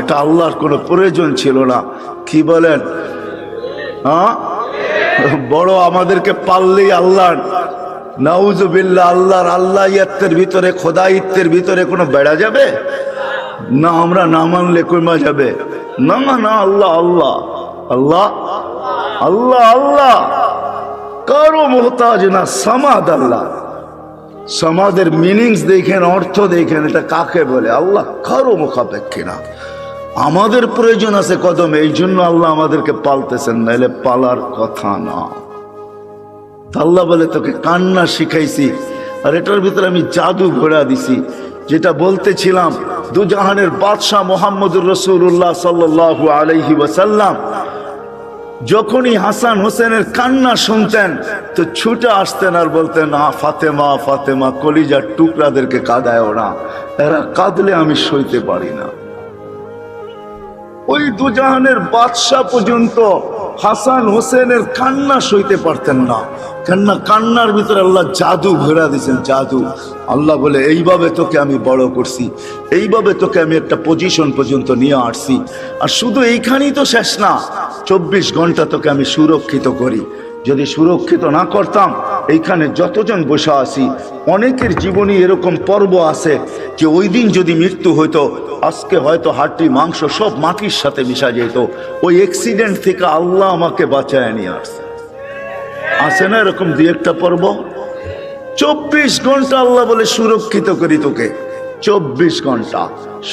এটা আল্লাহর কোনো প্রয়োজন ছিল না। কি বলেন? হ্যাঁ, বড় আমাদেরকে পাললেই আল্লাহ, নাউজুবিল্লাহ, আল্লাহর আল্লাহিয়াতের ভিতরে, খোদাইত্বের ভিতরে কোনো বেড়া যাবে না? আমরা না মানলে কমা যাবে না? না, আল্লাহ আল্লাহ আল্লাহ আল্লাহ আল্লাহ, কারো মোহতাজ না, সামাদ আল্লাহ। সমাদের মিনিংস দেখেন, অর্থ দেখেন, এটা কাকে বলে? আল্লাহ কারো মুখাপেক্ষী না। আমাদের প্রয়োজন আছে কদমে, এই জন্য আল্লাহ আমাদেরকে পালতেছেন, নাইলে পালার কথা না। আল্লাহ বলে তোকে কান্না শিখাইছি, আর এটার ভিতরে আমি জাদু ঘোরা দিছি। যেটা বলতেছিলাম, দুজাহানের বাদশাহ মোহাম্মদুর রসুল্লাহ সাল্লাল্লাহু আলাইহি ওয়াসাল্লাম যখনই হাসান হোসেনের কান্না শুনতেন তো ছুটে আসতেন আর বলতেন, ফাতেমা ফাতেমা, কলিজার টুকরাদেরকে কাঁদায় না, এরা কাঁদলে আমি সইতে পারি না। ওই দুজাহানের বাদশাহ পর্যন্ত হাসান হোসেনের কান্না সইতে পারতেন না। কান্নার ভিতরে আল্লাহ জাদু ঘোরা দিয়েছেন, জাদু। আল্লাহ বলে এইভাবে তোকে আমি বড় করছি, এইভাবে তোকে আমি একটা পজিশন পর্যন্ত নিয়ে আসছি। আর শুধু এইখানেই তো শেষ না, 24 ঘন্টা তোকে আমি সুরক্ষিত করি। যদি সুরক্ষিত না করতাম, এইখানে যতজন বসে আছি অনেকের জীবনে এরকম পর্ব আছে যে ওই দিন যদি মৃত্যু হইতো, আজকে হয়তো হাড্ডি মাংস সব মাটির সাথে মিশা যেত। ওই অ্যাক্সিডেন্ট থেকে আল্লাহ আমাকে বাঁচায় নিয়ে আসছে। আছে না এরকম দুই একটা পর্ব? 24 ঘন্টা আল্লাহ বলে সুরক্ষিত করি তোকে, 24 ঘন্টা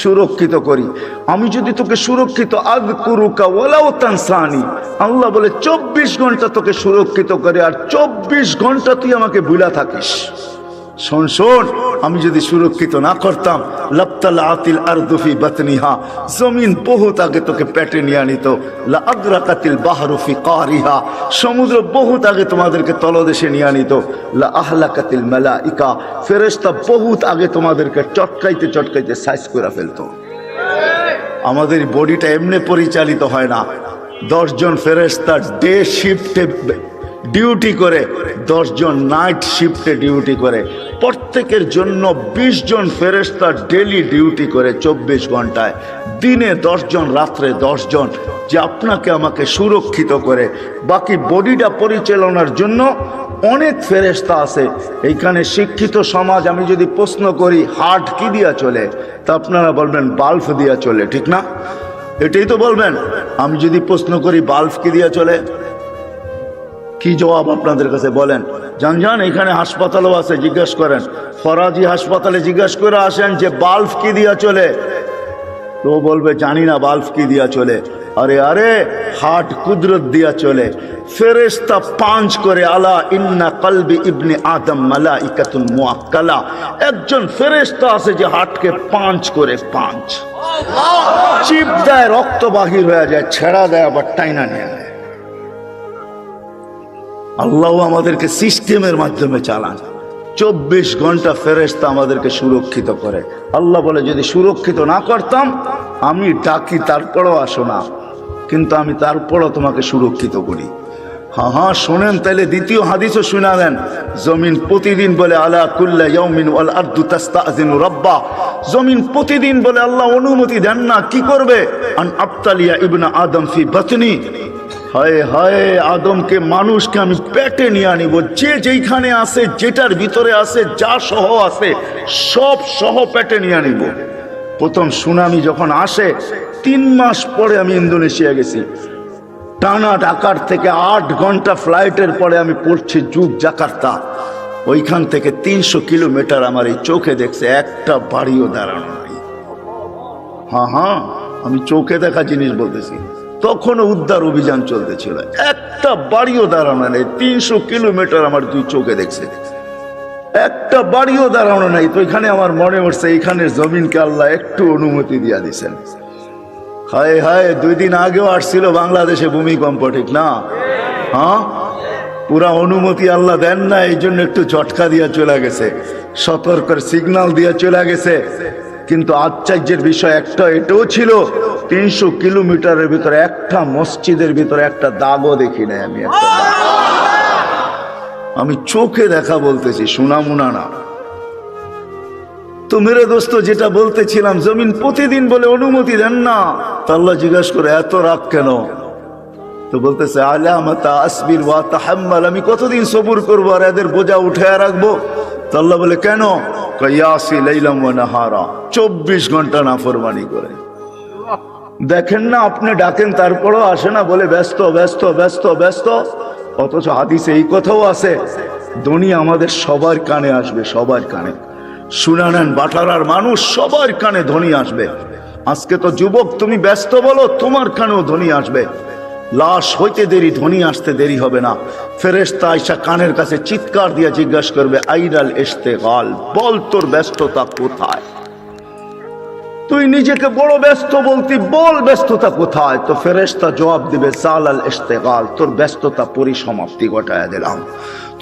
সুরক্ষিত করি। আমি যদি তোকে সুরক্ষিত আযকুরুকা ওয়ালাউ তানসানি, আল্লাহ বলে 24 ঘন্টা তোকে সুরক্ষিত করে, আর 24 ঘন্টা তুই আমাকে ভুলা থাকিস। শোন শোন, আমি যদি সুরক্ষিত না করতাম, লাবতালাতিল আরদু ফি বাতনিহা, জমিন বহুত আগে তোকে পেটে নিয়ে আনিত। লা আদরাকাতিল বাহরু ফি কারিহা, সমুদ্র বহুত আগে তোমাদেরকে তলদেশে নিয়ে আনিত। লা আহলাকাতিল মালাইকা, ফেরেশতা বহুত আগে তোমাদেরকে চটকাইতে চটকাইতে সাইজ করে ফেলতো। আমাদের বডিটা এমনি পরিচালিত হয় না। 10 জন ফেরেশতা ডে শিফটে ডিউটি করে, 10 জন নাইট শিফটে ডিউটি করে। প্রত্যেকের জন্য 20 জন ফেরেশতা ডেলি ডিউটি করে 24 ঘন্টায়। দিনে 10 জন, রাত্রে 10 জন, যে আপনাকে আমাকে সুরক্ষিত করে। বাকি বডিটা পরিচালনার জন্য অনেক ফেরেশতা আছে। এইখানে শিক্ষিত সমাজ, আমি যদি প্রশ্ন করি হার্ট কি দিয়া চলে, তা আপনারা বলবেন বাল্ব দিয়া চলে, ঠিক না? এটাই তো বলবেন। আমি যদি প্রশ্ন করি বাল্ব কি দিয়া চলে, কি জবাব আপনাদের কাছে বলেন? জান এখানে হাসপাতালও আছে, জিজ্ঞেস করেন। ফরাজি হাসপাতালে জিজ্ঞেস করে আসেন যে বাল্ব কি দিয়া চলে, তো বলবে জানি না বাল্ব কি দিয়া চলে। আরে আরে, হার্ট কুদরত দিয়া চলে। ফেরেশতা 5 করে, আলা ইন্না কলবি ইবনে আদম মালাইকাতুন মুআক্কালা, একজন ফেরেশতা আছে যে হার্টকে 5 করে, 5 চিপ দেয়, রক্ত বাহির হয়ে যায়, ছেড়া দেয়, আবার টাইনা নিয়ে নেয়। আল্লাহ আমাদেরকে সিস্টেমের মাধ্যমে চালান। 24 ঘন্টা ফেরেশতা আমাদেরকে সুরক্ষিত করে। আল্লাহ বলে যদি সুরক্ষিত না করতাম, আমি ডাকি তারপরও আসো না, কিন্তু আমি তারপরও তোমাকে সুরক্ষিত করি। হ্যাঁ শোনেন, তাইলে দ্বিতীয় হাদিসও শুনা দেন। জমিন প্রতিদিন বলে, আলা কুল্লা ইয়াউমিন ওয়াল আরদু তাস্তাযিনু রাব্বা, জমিন প্রতিদিন বলে আল্লাহ অনুমতি দেন না, কি করবে? আন আবতালিয়া ইবনা আদম ফি বাতনি, হায় হায়, আদমকে, মানুষকে আমি পেটে নিয়ে আনিব। যে যেইখানে আছে, যেটার ভিতরে আছে, যা সহ আছে, সব সহ পেটে নিয়ে আনিব। প্রথম সুনামি যখন আসে, 3 মাস পরে আমি ইন্দোনেশিয়া গেছি। টানা ঢাকার থেকে 8 ঘন্টা ফ্লাইটের পরে আমি পড়ছি জাকার্তা। ওইখান থেকে 300 কিলোমিটার আমার এই চোখে দেখছে, একটা বাড়িও দাঁড়ানো নাই। হ্যাঁ, আমি চোখে দেখা জিনিস বলতেছি। তখনও উদ্ধার অভিযান চলতেছিল, একটা একটা বাড়িও দাঁড়ানো নেই। 300 কিলোমিটার আমার দুই চোখে দেখছে, একটা বাড়িও দাঁড়ানো নাই। তো এখানে আমার মনে হচ্ছে এখানের জমিনকে আল্লাহ একটু অনুমতি দিয়া দিছেন। হায় হায়, 2 দিন আগেও আসছিল বাংলাদেশে ভূমিকম্প, ঠিক না? হ্যাঁ, পুরা অনুমতি আল্লাহ দেন না, এই জন্য একটু ঝটকা দিয়া চলে গেছে, সতর্কের সিগন্যাল দিয়া চলে গেছে। কিন্তু আশ্চর্যের বিষয় একটা এটাও ছিল, 300 কিলোমিটারের ভিতরে একটা মসজিদের ভিতরে একটা দাগও দেখি নাই আমি। একটা আমি চোখে দেখা বলতেছি, শোনামুনা না। তো মেরে দোস্ত, যেটা বলতেছিলাম, জমিন প্রতিদিন বলে অনুমতি দেন না। তো আল্লাহ জিজ্ঞাসা করে এত রাগ কেন? তো বলতেছে আলামাতা আসবির ওয়া তাহাম্মাল, আমি কতদিন সবুর করবো আর এদের বোঝা উঠে রাখবো? তো আল্লাহ বলে কেন? ইয়াসি লাইলাম ওয়া নাহারা, 24 ঘন্টা নাফরমানি করে। দেখেন না, আপনি ডাকেন তারপরও আসে না, বলে ব্যস্ত ব্যস্ত ব্যস্ত ব্যস্ত। অথচ হাদিসে এই কথাও আছে, দুনিয়া আমাদের সবার কানে আসবে, সবার কানে। শুনে নেন, বাটারার মানুষ সবার কানে ধ্বনি আসবে। আজকে তো যুবক তুমি ব্যস্ত বলো, তোমার কানেও ধ্বনি আসবে। লাশ হইতে দেরি, ধ্বনি আসতে দেরি হবে না। ফেরেশতা আয়েশা কানের কাছে চিৎকার দিয়ে জিজ্ঞাসা করবে, আইরাল ইশতেগাল, বল তোর ব্যস্ততা কোথায়? তুই নিজেকে বড় ব্যস্ত বলতি, বল ব্যস্ততা কোথায়? তো ফেরেশতা জবাব দিবে, সালাল ইশতেগাল, তোর ব্যস্ততা পরিসমাপ্তি ঘটায় দিলাম,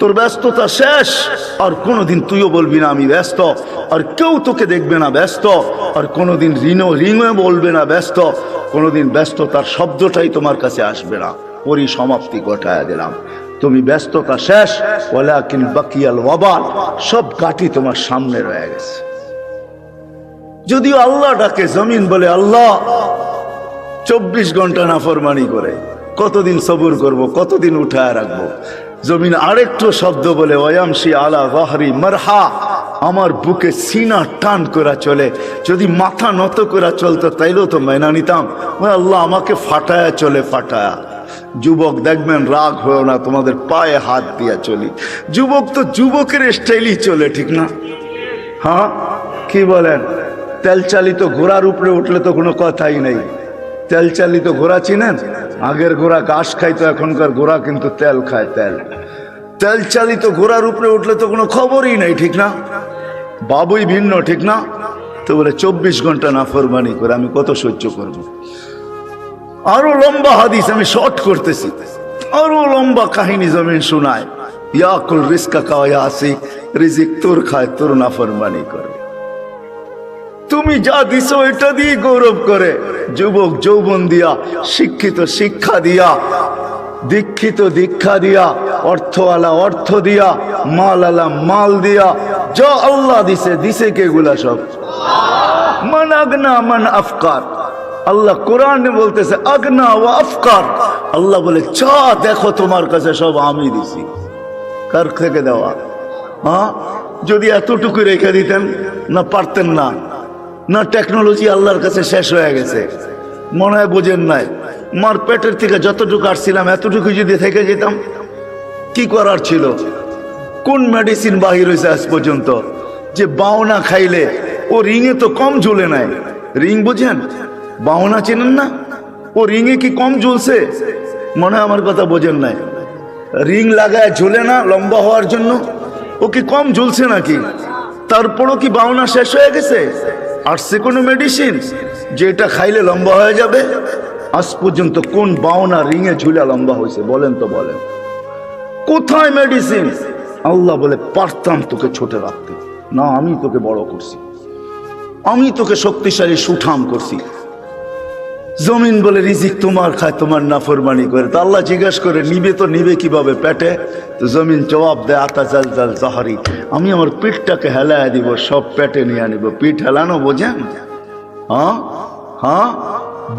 তোর ব্যস্ততা শেষ। আর কোনোদিন তুইও বলবি না আমি ব্যস্ত, আর কেউ তোকে দেখবে না ব্যস্ত, আর কোনোদিন রিঙে বলবে না ব্যস্ত, কোনোদিন ব্যস্ততার শব্দটাই তোমার কাছে আসবে না। পরিসমাপ্তি ঘটায় দিলাম, তুমি ব্যস্ততা শেষ। ওয়ালাকিন বাকিয়াল ওয়াবাল, সব কাটি তোমার সামনে রয়ে গেছে। যদিও আল্লাহ ডাকে, জমিন বলে আল্লাহ 24 ঘন্টা নাফরমানি করে, কতদিন সবুর করব, কতদিন উঠায় রাখবো? জমিন আরেকটু শব্দ বলে, ওয়ামশি আলা যাহরি মারহা, আমার বুকে সিনা টান করা চলে। যদি মাথা নত করা চলতো তাইলেও তো মেনা নিতাম। আল্লাহ আমাকে ফাটায়া চলে, ফাটায়া। যুবক দেখবেন, রাগ হয়েও না, তোমাদের পায়ে হাত দিয়া চলি। যুবক তো যুবকের স্টাইলই চলে, ঠিক না? হ্যাঁ, কি বলেন? তেল চালিত ঘোড়ার উপরে উঠলে তো কোনো কথাই নেই। তেল চালিত ঘোড়া চিনেন? আগের ঘোড়া ঘাস খাইতো, এখনকার ঘোড়া কিন্তু তেল খায়। তেল চালিত ঘোড়ার উপরে উঠলে তো কোনো খবরই নাই, ঠিক না? বাবুই ভিন্ন, ঠিক না? তো বলে 24 ঘন্টা নাফরমানি করে আমি কত সহ্য করব? আরো লম্বা হাদিস, আমি শর্ট করতেছি, আরো লম্বা কাহিনী জমিন শোনায়। ইয়াকুল রিজকা কা ইয়াসি, রিজিক তোর খায়, তোর নাফরমানি করে। তুমি যা দিছো এটা দিয়ে গৌরব করে। যুবক যৌবন দিয়া, শিক্ষিত শিক্ষা দিয়া, দীক্ষিত দীক্ষা দিয়া, অর্থওয়ালা অর্থ দিয়া, মালওয়ালা মাল দিয়া, যা আল্লাহ দিছে, দিছে কেগুলা সব? মান আগনা মান আফকার। আল্লাহ কোরআনে বলতেছে আগনা ওয়া আফকার। আল্লাহ বলে যা দেখো তোমার কাছে সব আমি দিছি। কার থেকে দেওয়া? হ্যাঁ, যদি এতটুকু রেখে দিতেন না, পারতেন না। না, টেকনোলজি আল্লাহর কাছে শেষ হয়ে গেছে, মনে হয় বোঝেন নাই। মার পেটের থেকে যতটুকু আসছিলাম এতটুকু যদি থেকে যেতাম, কি করার ছিল? কোন মেডিসিন বাহির হয়েছে আজ পর্যন্ত যে বাওনা খাইলে ও রিঙে তো কম ঝুলে নাই? রিং বুঝেন? বাওনা চেনেন না? ও রিঙে কি কম ঝুলছে? মনে হয় আমার কথা বোঝেন নাই। রিং লাগায় ঝুলে না লম্বা হওয়ার জন্য? ও কি কম ঝুলছে নাকি? তারপরও কি বাওনা শেষ হয়ে গেছে? আসছে কোনো মেডিসিন যে এটা খাইলে লম্বা হয়ে যাবে? আজ পর্যন্ত কোন বাওনা রিঙে ঝুলে লম্বা হয়েছে বলেন তো, বলেন কোথায় মেডিসিন? আল্লাহ বলে পারতাম তোকে ছোট রাখতে, না আমি তোকে বড় করছি, আমি তোকে শক্তিশালী সুঠাম করছি। জমিন বলে রিজিক তোমার খায়, তোমার নাফরমানি করে। তো আল্লাহ জিজ্ঞাসা করে নিবে তো নিবে কিভাবে পেটে? তো জমিন জবাব দেয় আতা জাল জাল জাহারি, আমি আমার পিঠটাকে হেলায় দিব, সব পেটে নিয়ে নিব। পিঠ হেলানো বোঝেন? হ্যাঁ হ্যাঁ,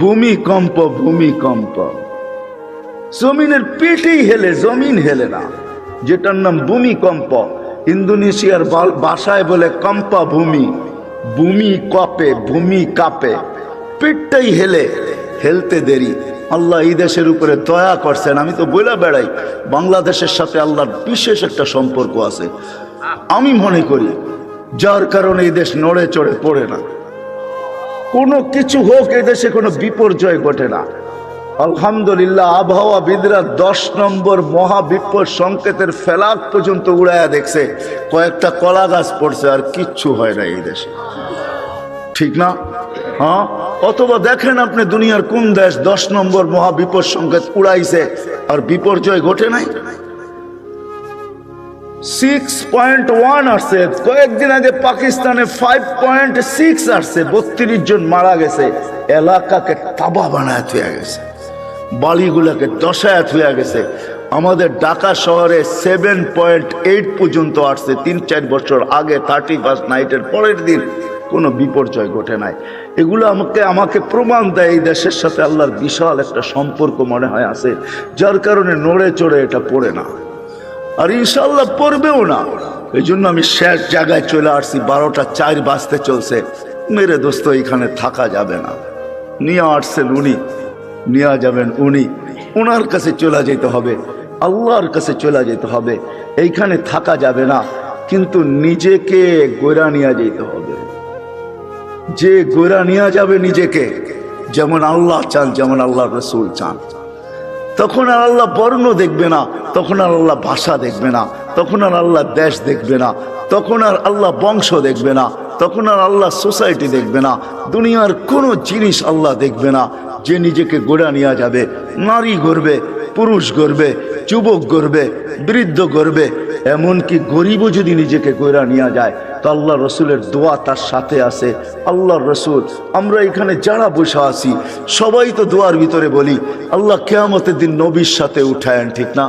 ভূমিকম্প, ভূমিকম্প। জমিনের পিঠেই হেলে, জমিন হেলে না, যেটার নাম ভূমিকম্প। ইন্দোনেশিয়ার ভাষায় বলে কম্পা ভূমি, ভূমি কপে, ভূমি কাঁপে, পিঠটাই হেলে, হেলতে দেরি। আল্লাহ এই দেশের উপরে দয়া করছেন। আমি তো বইলা বেড়াই, বাংলাদেশের সাথে আল্লাহর বিশেষ একটা সম্পর্ক আছে আমি মনে করি, যার কারণে এই দেশ নড়ে চড়ে পড়ে না। কোনো কিছু হোক, এই দেশে কোনো বিপর্যয় ঘটে না। আলহামদুলিল্লাহ আবহাওয়াবিদরা 10 নম্বর মহাবিপদ সংকেতের ফেলাক পর্যন্ত উড়াইয়া দেখছে, কয়েকটা কলা গাছ পড়ছে, আর কিচ্ছু হয় না এই দেশে, ঠিক না? হ্যাঁ, অথবা দেখেন আপনি দুনিয়ার কোন দেশ 10 নম্বর মহাবিপদ সংকেত উড়াইছে আর বিপর্যয় ঘটে নাই? 6.1 আসছে, কয়েকদিন আগে পাকিস্তানে 5.6 আসছে, 32 জন মারা গেছে, এলাকাকে তাবা বানায় থুয়া গেছে, বাড়িগুলোকে দশায় থুয়া গেছে। আমাদের ঢাকা শহরে 7.8 পর্যন্ত আসছে 3-4 বছর আগে, 31 নাইটের পরের দিন কোনো বিপর্যয় ঘটে নাই। এগুলো আমাকে প্রমাণ দেয় এই দেশের সাথে আল্লাহর বিশাল একটা সম্পর্ক মনে হয় আছে, যার কারণে নড়ে চড়ে এটা পড়ে না, আর ইনশাল্লাহ পড়বেও না। এই জন্য আমি শেষ জায়গায় চলে আসছি, 12টা 4 বাজতে চলছে। মেরে দোস্ত, এখানে থাকা যাবে না, নিয়ে আসছেন উনি, নিয়ে যাবেন উনি, ওনার কাছে চলে যেতে হবে, আল্লাহর কাছে চলে যেতে হবে, এইখানে থাকা যাবে না। কিন্তু নিজেকে গোরা নিয়ে যেতে হবে, যে গোরা নিয়ে যাবে নিজেকে, যেমন আল্লাহ চান, যেমন আল্লাহ রসুল চান, তখন আর আল্লাহ বর্ণ দেখবে না, তখন আর আল্লাহ ভাষা দেখবে না, তখন আর আল্লাহ দেশ দেখবে না, তখন আর আল্লাহ বংশ দেখবে না, তখন আর আল্লাহ সোসাইটি দেখবে না, দুনিয়ার কোনো জিনিস আল্লাহ দেখবে না। যে নিজেকে গোড়া নিয়ে যাবে, নারী গড়বে, পুরুষ গড়বে, যুবক গড়বে, বৃদ্ধ গড়বে, এমনকি গরিবও যদি নিজেকে গোড়া নিয়ে যায়, তো আল্লাহ রসুলের দোয়া তার সাথে আছে। আল্লাহ রসুল, আমরা এখানে যারা বসে আছি সবাই তো দোয়ার ভিতরে বলি আল্লাহ কিয়ামতের দিন নবীর সাথে উঠায়েন, ঠিক না?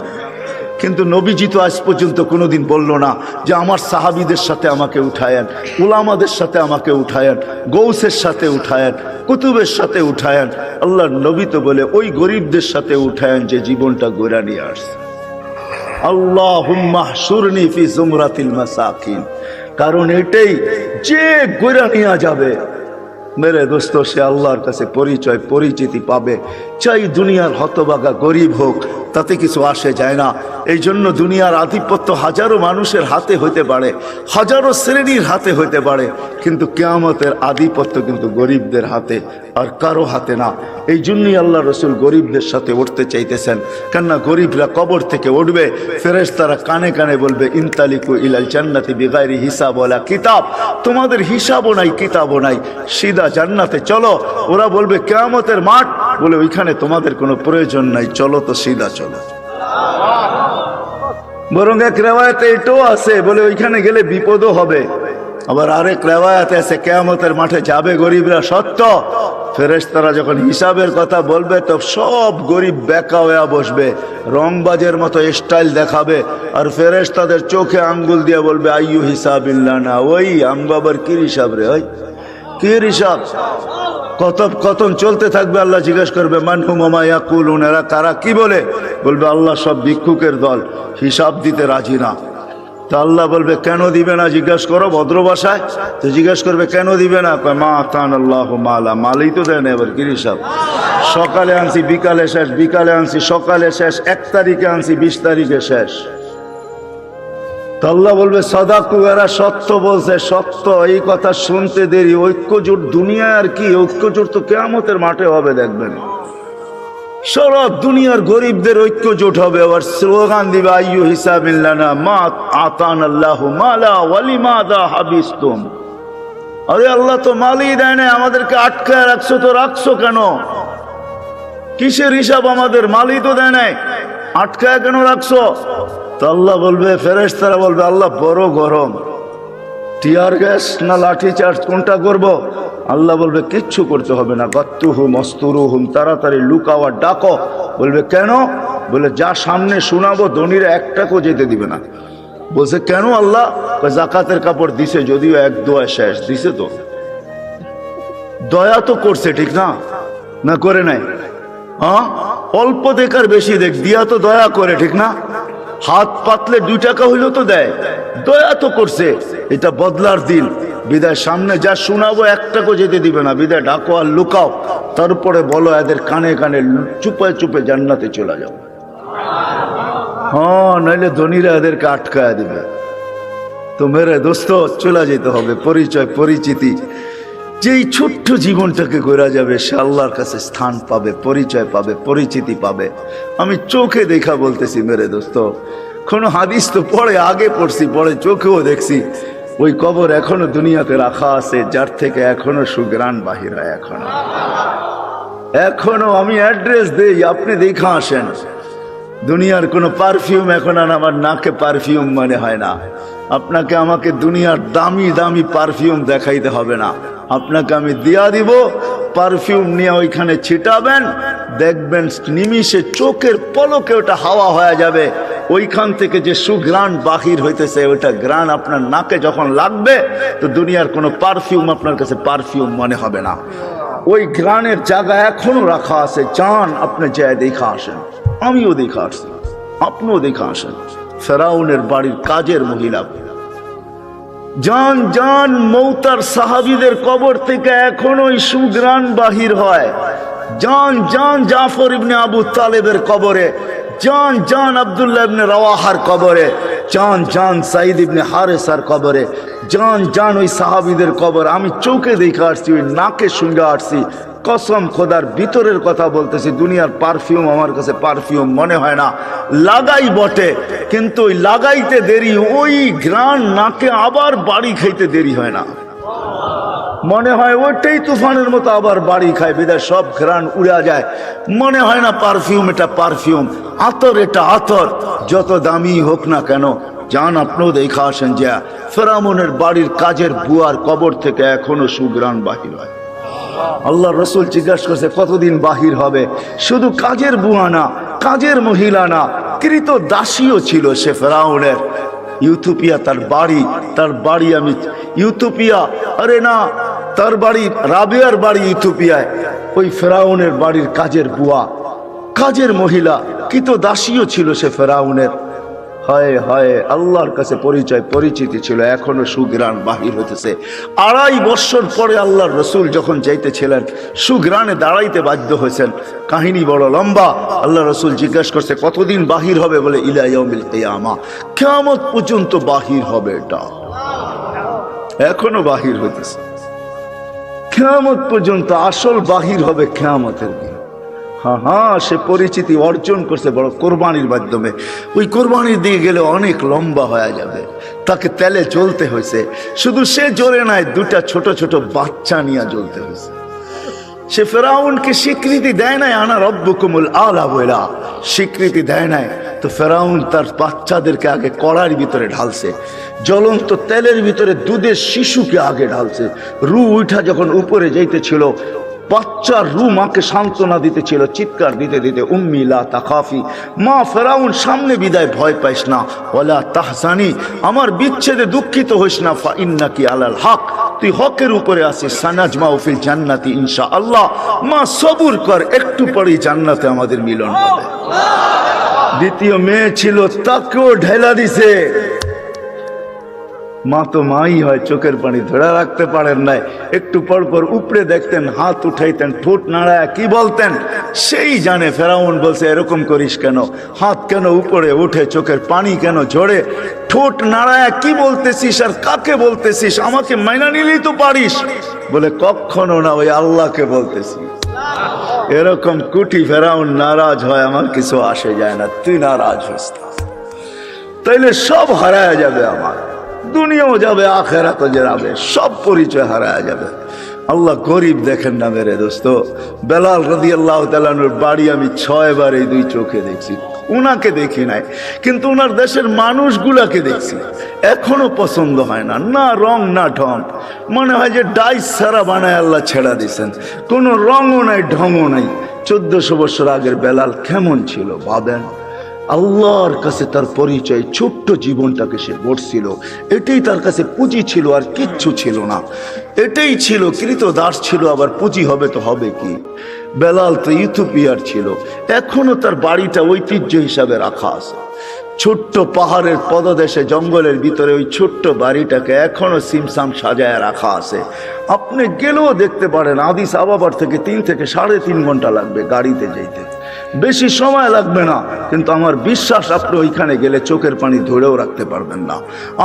কিন্তু নবীজি তো আজ পর্যন্ত কোনোদিন বলল না যে আমার সাহাবীদের সাথে আমাকে উঠায়েন, উলামাদের সাথে আমাকে উঠায়েন, গৌসের সাথে উঠায়েন, কুতুবের সাথে উঠায়েন। আল্লাহর নবী তো বলে ওই গরিবদের সাথে উঠায়েন যে জীবনটা গোরা নিয়ে আসছে। আল্লাহুম্মা হশুরনি ফি জুমরাতিল মাসাকিন, কারণ এটাই, যে গোরা নিয়ে যাবে মেরে দোস্ত, সে আল্লাহর কাছে পরিচয় পরিচিতি পাবে। চাই দুনিয়ার হতভাগা গরিব হোক, তাতে কিছু আসে যায় না। এই জন্য দুনিয়ার আধিপত্য হাজারো মানুষের হাতে হইতে পারে, হাজারো শ্রেণীর হাতে হইতে পারে, কিন্তু কিয়ামতের আধিপত্য কিন্তু গরিবদের হাতে, আর কারো হাতে না। এই জন্যই আল্লাহ রসুল গরিবদের সাথে উঠতে চাইতেছেন, কেননা গরিবরা কবর থেকে উঠবে, ফেরেশতারা কানে কানে বলবে ইনতালিকু ইলাল জান্নাতি বিগাইরি হিসাব ওয়ালা কিতাব, তোমাদের হিসাবও নাই, কিতাবও নাই, সিধা জান্নাতে চলো। ওরা বলবে কিয়ামতের মাঠ, বলে ওইখানে তোমাদের কোনো প্রয়োজন নাই, চলো তো সিধা চলো। বরং এক রেওয়ায়াতে এটাও আছে, বলে ওইখানে গেলে বিপদও হবে। আবার আরেক রেওয়ায়াতে আছে কিয়ামতের মাঠে যাবে গরিবরা, সত্য। ফেরেশতারা যখন হিসাবের কথা বলবে, তো সব গরিব বেকা হয়ে বসবে, রংবাজের মতো স্টাইল দেখাবে, আর ফেরেশতাদের চোখে আঙ্গুল দিয়ে বলবে আইয়ু হিসাবিল্লাহ না, ওই আমবাবার কি হিসাব রে, ওই কি হিসাব? কতক্ষণ চলতে থাকবে। আল্লাহ জিজ্ঞেস করবে মানহুম ওয়া মা ইয়াকুলুন, এরা কারা, কি বলে? বলবে আল্লাহ সব ভিক্ষুকের দল, হিসাব দিতে রাজি না। তা আল্লাহ বলবে কেন দিবে না, জিজ্ঞেস করো ভদ্র ভাষায়। তো জিজ্ঞেস করবে কেন দিবে না, কয় মা আতান আল্লাহ মালা, মালই তো দেয় না, এবার কি হিসাব? সকালে আনছি বিকালে শেষ, বিকালে আনছি সকালে শেষ, 1 তারিখে আনছি 20 তারিখে শেষ। আল্লাহ বলবে সাদাকু, এরা সত্য বলছে, সত্য। এই কথা শুনতে দেরি। ঐক্যজোট দুনিয়ায় আর কি, ঐক্যজোট তো কিয়ামতের মাঠে হবে, দেখবেন সারা দুনিয়ার গরিবদের ঐক্যজোট হবে। আবার স্লোগান দিবে আইয়ু হিসাবিল্লানা মা আতান আল্লাহু মালা ওয়ালিমাদা হাবিস্তুম, আরে আল্লাহ তো মালই দেয় না, আমাদেরকে আটকায় রাখছো, তো রাখছো কেন? কিসের হিসাব আমাদের? মালই তো দেয় নাই, আটকায় কেন রাখছো? তো আল্লাহ বলবে, ফেরেশতারা বলবে আল্লাহ বড় গরম, টিয়ার গ্যাস না লাঠি চার্জ, কোনটা করব? আল্লাহ বলবে কিচ্ছু করতে হবে না, গাত্তুহুম অস্তুরুহুম, তাড়াতাড়ি লুকাও আর ডাকো। বলবে কেন? বলে যা সামনে শোনাবো ধনীরা একটাকেও যেতে দিবে না। বলছে কেন আল্লাহ? জাকাতের কাপড় দিছে, যদিও এক দোয়া শেষ দিছে, তো দয়া তো করছে, ঠিক না? না করে নাই? হ্যাঁ, অল্প দেখার বেশি দেখ, দিয়া তো দয়া করে, ঠিক না? হাত পাতলে 2 টাকা হইলেও তো দেয়, দয়া তো করছে। এটা বদলার দিন, বিদায় সামনে যা শোনাবো একটাকেও যেতে দিবে না, বিদায় ডাকো আর লুকাও, তারপরে বলো এদের কানে কানে চুপে চুপে জান্নাতে চলে যাও। হ্যাঁ, নইলে ধনীরা এদেরকে আটকায় দিবে। তো মেরে দোস্ত, চলে যেতে হবে, পরিচয় পরিচিতি যেই ছোট্ট জীবনটাকে গড়া যাবে সে আল্লাহর কাছে স্থান পাবে, পরিচয় পাবে, পরিচিতি পাবে। আমি চোখে দেখা বলতেছি মেরে দোস্ত, কোনো হাদিস তো পড়ে আগে পড়ছি, পরে চোখেও দেখছি, ওই কবর এখনো দুনিয়াতে রাখা আছে, যার থেকে এখনো সুগ্রাণ বাহির হয়। এখনো আমি অ্যাড্রেস দেই, আপনি দেখা আসেন। দুনিয়ার কোনো পারফিউম এখন আর আমার নাকে পারফিউম মনে হয় না। আপনাকে আমাকে দুনিয়ার দামি দামি পারফিউম দেখাইতে হবে না, আপনাকে আমি দিয়া দিব, পারফিউম নিয়ে ওইখানে ছিটাবেন, দেখবেন নিমিষে চোখের পলকে ওটা হাওয়া হয়ে যাবে। ওইখান থেকে যে সুঘ্রাণ বাহির হইতেছে, ওটা ঘ্রাণ আপনার নাকে যখন লাগবে তো দুনিয়ার কোনো পারফিউম আপনার কাছে পারফিউম মনে হবে না। ওই ঘ্রাণের জায়গা এখনো রাখা আছে, যান আপনি যায় দেখা আসেন। আমিও দেখা আসছি, আপনিও দেখা আসেন। ফেরাউনের বাড়ির কাজের মহিলা, জান জান মৌতার সাহাবীদের কবর থেকে এখনো ওই সুঘ্রাণ বাহির হয়। জান জান জাফর ইবনে আবু তালেবের কবরে, জান জান আব্দুল্লাহ ইবনে রাওয়াহার কবরে, জান জান সাইদ ইবনে হারেসার কবরে, জান জান ওই সাহাবীদের কবর আমি চোখে দেখে আসছি, ওই নাকে শুনে আসছি। কসম খোদার ভিতরের কথা বলতেছি, দুনিয়ার পারফিউম আমার কাছে পারফিউম মনে হয় না। লাগাই বটে, কিন্তু ওই লাগাইতে দেরি, ওই ঘ্রাণ নাকে আবার বাড়ি খাইতে দেরি হয় না। মনে হয় ওইটাই তুফানের মতো আবার বাড়ি খায়, বিদায় সব ঘ্রাণ উড়া যায়। মনে হয় না পারফিউম এটা পারফিউম, আতর এটা আতর, যত দামি হোক না কেন। যান আপনিও দেখা আসেন যে ফেরাউনের বাড়ির কাজের বুয়ার কবর থেকে এখনো সুঘ্রাণ বাহির হয়। আল্লাহ রসুল জিজ্ঞাসা করছে কতদিন বাহির হবে? শুধু কাজের বুয়া না, কাজের মহিলা না, কৃত দাসীও ছিল সে ফেরাউনের। ইউথোপিয়া তার বাড়ি আমি ইউথোপিয়া, আরে না, তার বাড়ি রাবেয়ার বাড়ি ইউথোপিয়ায়। ওই ফেরাউনের বাড়ির কাজের বুয়া, কাজের মহিলা, কৃত দাসীও ছিল সে ফেরাউনের। হায় হায়, আল্লাহর কাছে পরিচয় পরিচিতি ছিল, এখনো সুঘ্রাণ বাহির হতেছে। 2.5 বছর পরে আল্লাহর রসুল যখন যাইতেছিলেন, সুঘ্রাণে দাঁড়াইতে বাধ্য হয়েছেন। কাহিনী বড় লম্বা। আল্লাহ রসুল জিজ্ঞাসা করছে কতদিন বাহির হবে? বলে ইলা ইয়াউমিল কিয়ামা, কিয়ামত পর্যন্ত বাহির হবে। এটা এখনো বাহির হইতেছে, কিয়ামত পর্যন্ত আসল বাহির হবে কিয়ামতের দিন। হ্যাঁ, সে পরিচিতি অর্জন করছে বড় কোরবানির মাধ্যমে। ওই কোরবানির দিকে গেলে অনেক লম্বা হয়ে যাবে, তাকে তেলে জ্বলতে হয়েছে। শুধু সে জ্বলে নাই, 2টা ছোট ছোট বাচ্চা নিয়ে জ্বলতে হয়েছে। সে ফেরাউনকে স্বীকৃতি দেয় নাই, আনা রব্বুকুমুল আলা বলা স্বীকৃতি দেয় নাই। তো ফেরাউন তার বাচ্চাদেরকে আগে কড়ার ভিতরে ঢালছে, জ্বলন্ত তেলের ভিতরে দুধের শিশুকে আগে ঢালছে। রু উঠা যখন উপরে যাইতেছিল, বাচ্চার রু মাকে সান্ত্বনা দিতেছিল, চিৎকার দিতে দিতে, উম্মি লা তাখাফি, মা ফেরাউন সামনে বিদায়, ভয় পাইস না, ওয়ালা তাহজানি, আমার বিচ্ছেদে দুঃখিত হইস না, ফা ইন্নাকি আলাল হক, তুই হকের উপরে আছিস, সানাজমাউ ফিল জান্নাতি ইনশাআল্লাহ, মা সবুর কর, একটু পরেই জান্নাতে আমাদের মিলন হবে। দ্বিতীয় মেয়ে ছিল, তাকেও ঢেলা দিছে। মা তো মাই হয়, চোখের পানি ধরে রাখতে পারেন নাই, একটু পর পর উপরে দেখতেন, হাত উঠাইতেন, ঠোঁট নাড়ায় কি বলতেন সেই জানে। ফেরাউন বলছে এরকম করিস কেন, হাত কেন উপরে উঠে, চোখের পানি কেন ঝরে, ঠোঁট নাড়ায় কি বলতেছিস আর কাকে বলতেছিস, আমাকে মাইনা নিলেই তো পারিস। বলে কখনো না, ওই আল্লাহকে বলতেছি। এরকম কুটি ফেরাউন নারাজ হয়, আমার কিছু আসে যায় না, তুই নারাজ হইস না, তাইলে সব হারায় যাবে, আমার দুনিয়াও যাবে, আখেরাতও যাবে, সব পরিচয় হারায় যাবে। আল্লাহ গরিব দেখেন না মেরে দোস্ত। বেলাল রাদিয়াল্লাহু তাআলা আনহুর বাড়ি আমি 6 বার এই 2 চোখে দেখছি। উনাকে দেখি নাই, কিন্তু উনার দেশের মানুষগুলাকে দেখছি। এখনো পছন্দ হয় না, না রং না ঢং, মনে হয় যে ডাইস সারা বানায় আল্লাহ ছেড়া দিয়েছেন, কোনো রঙও নাই ঢংও নাই। 1400 বছর আগের বেলাল কেমন ছিল ভাবেন। আল্লাহর কাছে তার পরিচয়, ছোট্ট জীবনটাকে সে গড়ছিল, এটাই তার কাছে পুঁজি ছিল, আর কিচ্ছু ছিল না। এটাই ছিল, কৃতদাস ছিল, আবার পুঁজি হবে তো হবে কি। বেলাল তো ইথিওপিয়ার ছিল, এখনো তার বাড়িটা ঐতিহ্য হিসাবে রাখা আছে। ছোট্ট পাহাড়ের পদদেশে জঙ্গলের ভিতরে ওই ছোট্ট বাড়িটাকে এখনো সিমসাম সাজায় রাখা আছে। আপনি গেলেও দেখতে পারেন, আদিস আবাবার থেকে 3 থেকে 3.5 ঘন্টা লাগবে গাড়িতে যেতে। বেশি সময় লাগবে না, কিন্তু আমার বিশ্বাস আপনি ওইখানে গেলে চোখের পানি ধরেও রাখতে পারবেন না।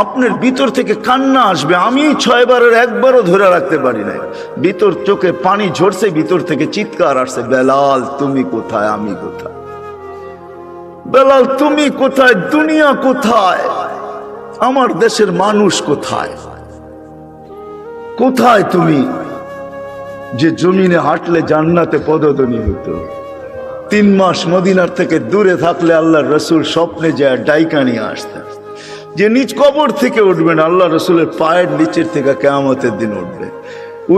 আপনার ভিতর থেকে কান্না আসবে। আমি 6 বারের একবারও ধরে রাখতে পারি না। ভিতর চোখে পানি ঝরছে, ভিতর থেকে চিৎকার আসছে, বেলাল তুমি কোথায়, আমি কোথায়? বেলাল তুমি কোথায়? দুনিয়া কোথায়? আমার দেশের মানুষ কোথায়? কোথায় তুমি যে জমিনে হাঁটলে জান্নাতে পদধ্বনি হতো? 3 মাস মদিনার থেকে দূরে থাকলে আল্লাহর রসুল স্বপ্নে যায় ডাইকা নিয়ে আসতেন, যে নিজ কবর থেকে উঠবেন, আল্লাহ রসুলের পায়ের নিচের থেকে কিয়ামতের দিন উঠবে,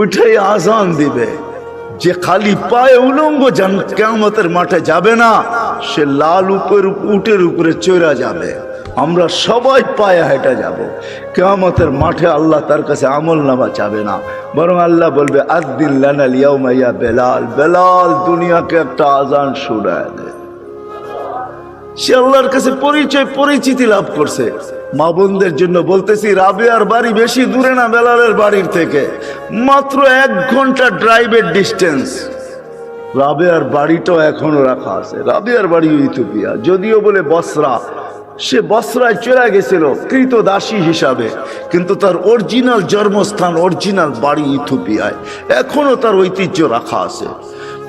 উঠেই আজান দিবে। যে খালি পায়ে উলঙ্গ কিয়ামতের মাঠে যাবে না, সে লাল উটের উপরে চড়া যাবে। আমরা সবাই পায়ে হেঁটে যাব কিয়ামতের মাঠে। আল্লাহ তার কাছে আমল নামা চাবে না, বরং আল্লাহ বলবে আযদিন লানাল ইয়াউমা ইয়া বেলাল, বেলাল দুনিয়াকে একটা আজান শোনায় দে। সে আল্লাহর কাছে পরিচিতি লাভ করছে। মা বোনদের জন্য বলতেছি, রাবেয়ার বাড়ি বেশি দূরে না বেলালের বাড়ির থেকে, মাত্র 1 ঘন্টা ড্রাইভের ডিস্টেন্স। রাবেয়ার বাড়িটাও এখনো রাখা আছে। রাবেয়ার বাড়ি ইথিওপিয়া, যদিও বলে বসরা, সে বসরায় চলে গেছিল কৃতদাসী হিসাবে, কিন্তু তার অরিজিনাল জন্মস্থান, অরিজিনাল বাড়ি ইথিওপিয়ায়। এখনো তার ঐতিহ্য রাখা আছে।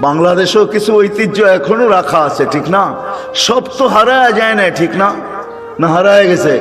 বাংলাদেশেও কিছু ঐতিহ্য এখনো রাখা আছে, ঠিক না? সব তো হারায় যায় না, ঠিক না? না হারায় গেছে?